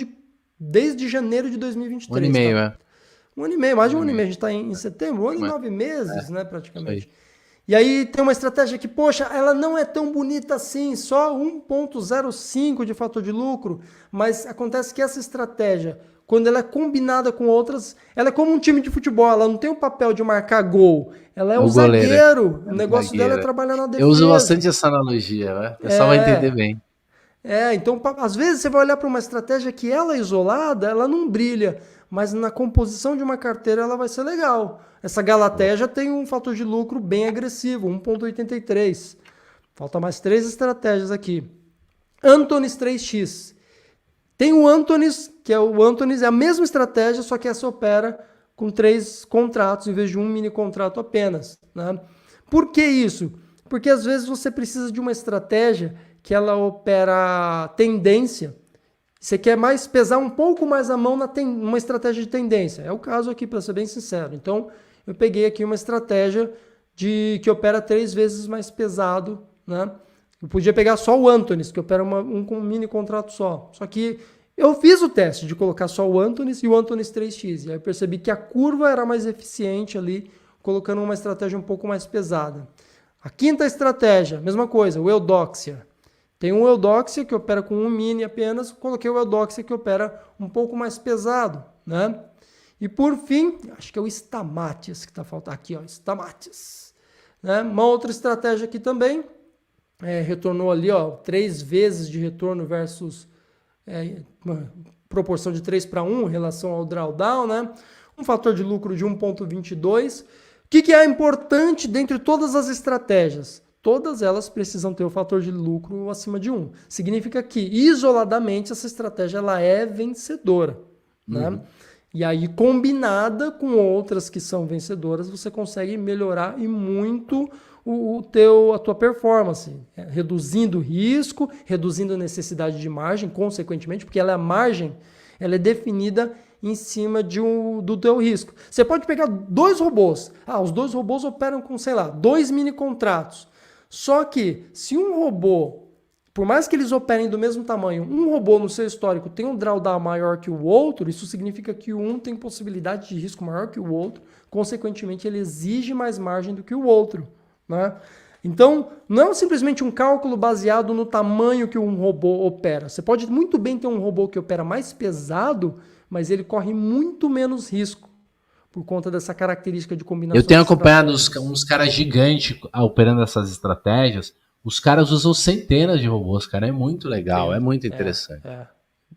Speaker 2: desde janeiro de 2023.
Speaker 1: 1 ano e meio,
Speaker 2: tá? 1 ano e meio, mais de 1 ano e meio. A gente está em setembro, 1 ano e 9 meses, né, praticamente. E aí tem uma estratégia que, poxa, ela não é tão bonita assim, só 1,05 de fator de lucro, mas acontece que essa estratégia, quando ela é combinada com outras, ela é como um time de futebol, ela não tem o papel de marcar gol, ela é o zagueiro, o negócio dela é trabalhar na defesa.
Speaker 1: Eu uso bastante essa analogia, né? O pessoal vai entender bem.
Speaker 2: Então, às vezes você vai olhar para uma estratégia que ela isolada, ela não brilha, mas na composição de uma carteira ela vai ser legal. Essa Galateia já tem um fator de lucro bem agressivo, 1,83. Falta mais 3 estratégias aqui. Antunes 3x. Tem o Antunes, que é o Antunes, é a mesma estratégia, só que essa opera com 3 contratos em vez de um mini contrato apenas. Né? Por que isso? Porque às vezes você precisa de uma estratégia que ela opera tendência. Você quer pesar um pouco mais a mão numa estratégia de tendência. É o caso aqui, para ser bem sincero. Então, eu peguei aqui uma estratégia que opera 3 vezes mais pesado. Né? Eu podia pegar só o Antunes, que opera um mini contrato só. Só que eu fiz o teste de colocar só o Antunes e o Antunes 3x. E aí eu percebi que a curva era mais eficiente ali, colocando uma estratégia um pouco mais pesada. A quinta estratégia, mesma coisa, o Eudoxia. Tem um Eudoxia que opera com um mini apenas, coloquei o Eudoxia que opera um pouco mais pesado, né? E por fim, acho que é o Stamatis que está faltando aqui, ó, Stamatis. Né? Uma outra estratégia aqui também, retornou ali, ó, 3 vezes de retorno versus uma proporção de 3 para 1 em relação ao drawdown, né? Um fator de lucro de 1,22. O que é importante dentre todas as estratégias? Todas elas precisam ter o fator de lucro acima de 1. Significa que, isoladamente, essa estratégia ela é vencedora. Né? E aí, combinada com outras que são vencedoras, você consegue melhorar e muito a tua performance. Reduzindo o risco, reduzindo a necessidade de margem, consequentemente, porque a margem ela é definida em cima do teu risco. Você pode pegar 2 robôs. Os 2 robôs operam com, 2 mini contratos. Só que, se um robô, por mais que eles operem do mesmo tamanho, um robô no seu histórico tem um drawdown maior que o outro, isso significa que um tem possibilidade de risco maior que o outro, consequentemente ele exige mais margem do que o outro. Né? Então, não é simplesmente um cálculo baseado no tamanho que um robô opera. Você pode muito bem ter um robô que opera mais pesado, mas ele corre muito menos risco. Por conta dessa característica de combinação.
Speaker 1: Eu tenho acompanhado uns caras gigantes operando essas estratégias. Os caras usam centenas de robôs, cara. É muito legal, é muito interessante.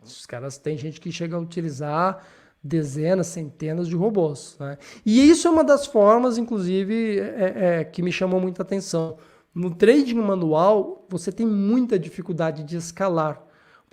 Speaker 2: Os caras, tem gente que chega a utilizar dezenas, centenas de robôs. Né? E isso é uma das formas, inclusive, que me chamou muita atenção. No trading manual, você tem muita dificuldade de escalar.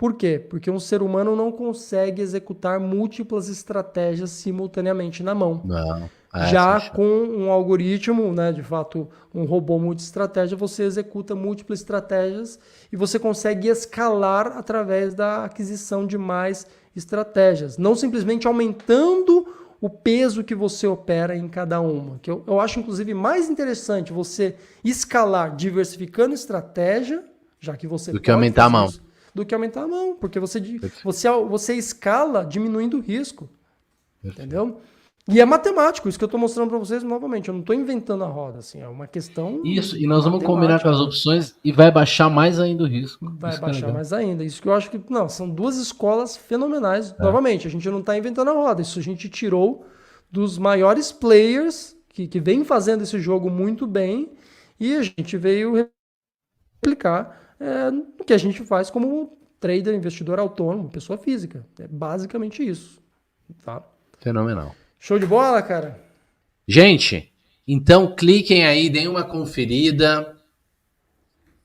Speaker 2: Por quê? Porque um ser humano não consegue executar múltiplas estratégias simultaneamente na mão.
Speaker 1: Não.
Speaker 2: Já
Speaker 1: Fechou.
Speaker 2: com um algoritmo, né, de fato, um robô multi-estratégia, você executa múltiplas estratégias e você consegue escalar através da aquisição de mais estratégias. Não simplesmente aumentando o peso que você opera em cada uma. Que eu acho, inclusive, mais interessante você escalar diversificando estratégia, já que você
Speaker 1: Do que
Speaker 2: pode
Speaker 1: aumentar a
Speaker 2: fazer
Speaker 1: mão.
Speaker 2: isso, do que aumentar a mão, porque você escala diminuindo o risco. Entendeu? E é matemático, isso que eu estou mostrando para vocês novamente. Eu não estou inventando a roda, assim, é uma questão
Speaker 1: Isso, e nós vamos combinar com
Speaker 2: matemática.
Speaker 1: as opções e vai baixar mais ainda o risco.
Speaker 2: Vai
Speaker 1: Isso que é
Speaker 2: baixar
Speaker 1: legal.
Speaker 2: mais ainda. Isso que eu acho que, não, são duas escolas fenomenais. Novamente, a gente não está inventando a roda, isso a gente tirou dos maiores players que vem fazendo esse jogo muito bem e a gente veio replicar o que a gente faz como trader, investidor autônomo, pessoa física. É basicamente isso. Tá?
Speaker 1: Fenomenal.
Speaker 2: Show de bola, cara?
Speaker 1: Gente, então cliquem aí, deem uma conferida.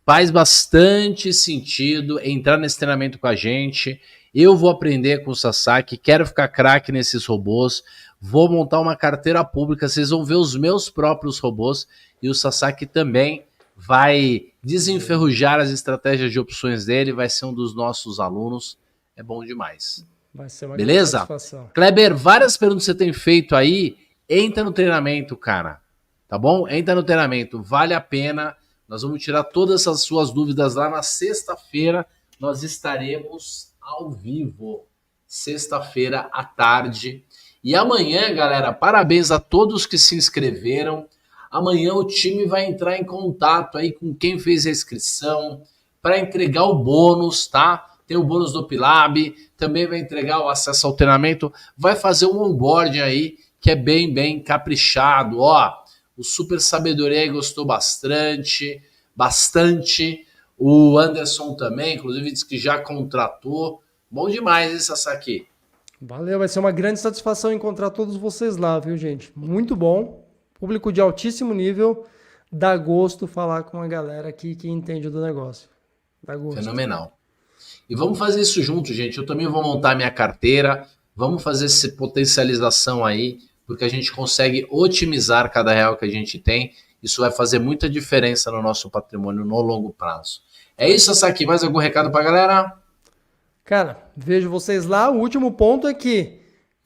Speaker 1: Faz bastante sentido entrar nesse treinamento com a gente. Eu vou aprender com o Sasaki, quero ficar craque nesses robôs. Vou montar uma carteira pública, vocês vão ver os meus próprios robôs. E o Sasaki também vai desenferrujar as estratégias de opções dele, vai ser um dos nossos alunos. É bom demais.
Speaker 2: Vai ser uma grande
Speaker 1: Beleza?
Speaker 2: satisfação.
Speaker 1: Kleber, várias perguntas que você tem feito aí. Entra no treinamento, cara. Tá bom? Entra no treinamento. Vale a pena. Nós vamos tirar todas as suas dúvidas lá na sexta-feira. Nós estaremos ao vivo. Sexta-feira à tarde. E amanhã, galera, parabéns a todos que se inscreveram. Amanhã o time vai entrar em contato aí com quem fez a inscrição para entregar o bônus, tá? Tem o bônus do Pilab, também vai entregar o acesso ao treinamento, vai fazer um onboarding aí que é bem caprichado, ó. O Super Sabedoria aí gostou bastante. O Anderson também, inclusive, disse que já contratou. Bom demais esse Sasaki.
Speaker 2: Valeu, vai ser uma grande satisfação encontrar todos vocês lá, viu, gente? Muito bom. Público de altíssimo nível. Dá gosto falar com a galera aqui que entende do negócio. Dá gosto.
Speaker 1: Fenomenal. E vamos fazer isso junto, gente. Eu também vou montar minha carteira. Vamos fazer essa potencialização aí, porque a gente consegue otimizar cada real que a gente tem. Isso vai fazer muita diferença no nosso patrimônio no longo prazo. É isso, Sasaki. Mais algum recado pra galera?
Speaker 2: Cara, vejo vocês lá. O último ponto é que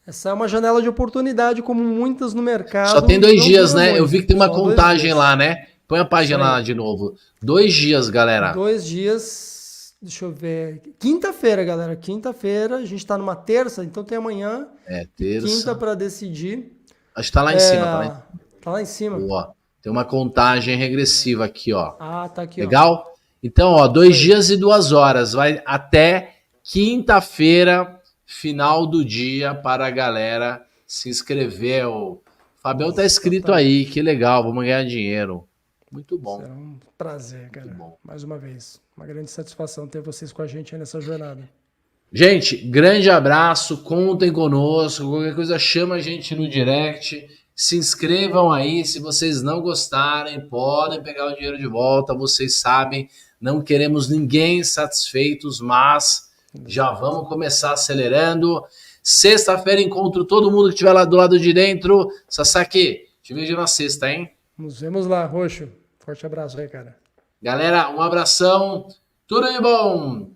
Speaker 2: essa é uma janela de oportunidade, como muitas no mercado.
Speaker 1: Só tem 2 dias,
Speaker 2: dura
Speaker 1: né?
Speaker 2: muito.
Speaker 1: Eu vi que tem uma
Speaker 2: Só
Speaker 1: contagem lá, né? Põe a página
Speaker 2: Isso aí.
Speaker 1: lá de novo. 2 dias, galera.
Speaker 2: 2 dias, deixa eu ver. Quinta-feira, galera. Quinta-feira, a gente tá numa terça, então tem amanhã.
Speaker 1: É,
Speaker 2: Quinta
Speaker 1: terça.
Speaker 2: para decidir.
Speaker 1: Acho que tá lá em cima, tá lá em cima.
Speaker 2: Tá lá em cima.
Speaker 1: Boa. Tem uma contagem regressiva aqui, ó.
Speaker 2: Ah, tá aqui, ó.
Speaker 1: Legal? Então, ó, 2 dias e 2 horas. Vai até quinta-feira, final do dia, para a galera se inscrever. O Fabião tá escrito aí, que legal, vamos ganhar dinheiro. Muito bom.
Speaker 2: Será um prazer, cara.
Speaker 1: Muito bom.
Speaker 2: Mais uma vez. Uma grande satisfação ter vocês com a gente aí nessa jornada.
Speaker 1: Gente, grande abraço, contem conosco, qualquer coisa chama a gente no direct, se inscrevam aí, se vocês não gostarem, podem pegar o dinheiro de volta, vocês sabem, não queremos ninguém satisfeitos, mas já vamos começar acelerando. Sexta-feira encontro todo mundo que estiver lá do lado de dentro. Sasaki, te vejo na sexta, hein?
Speaker 2: Nos vemos lá, Roxo. Forte abraço aí, cara.
Speaker 1: Galera, um abração, tudo de bom!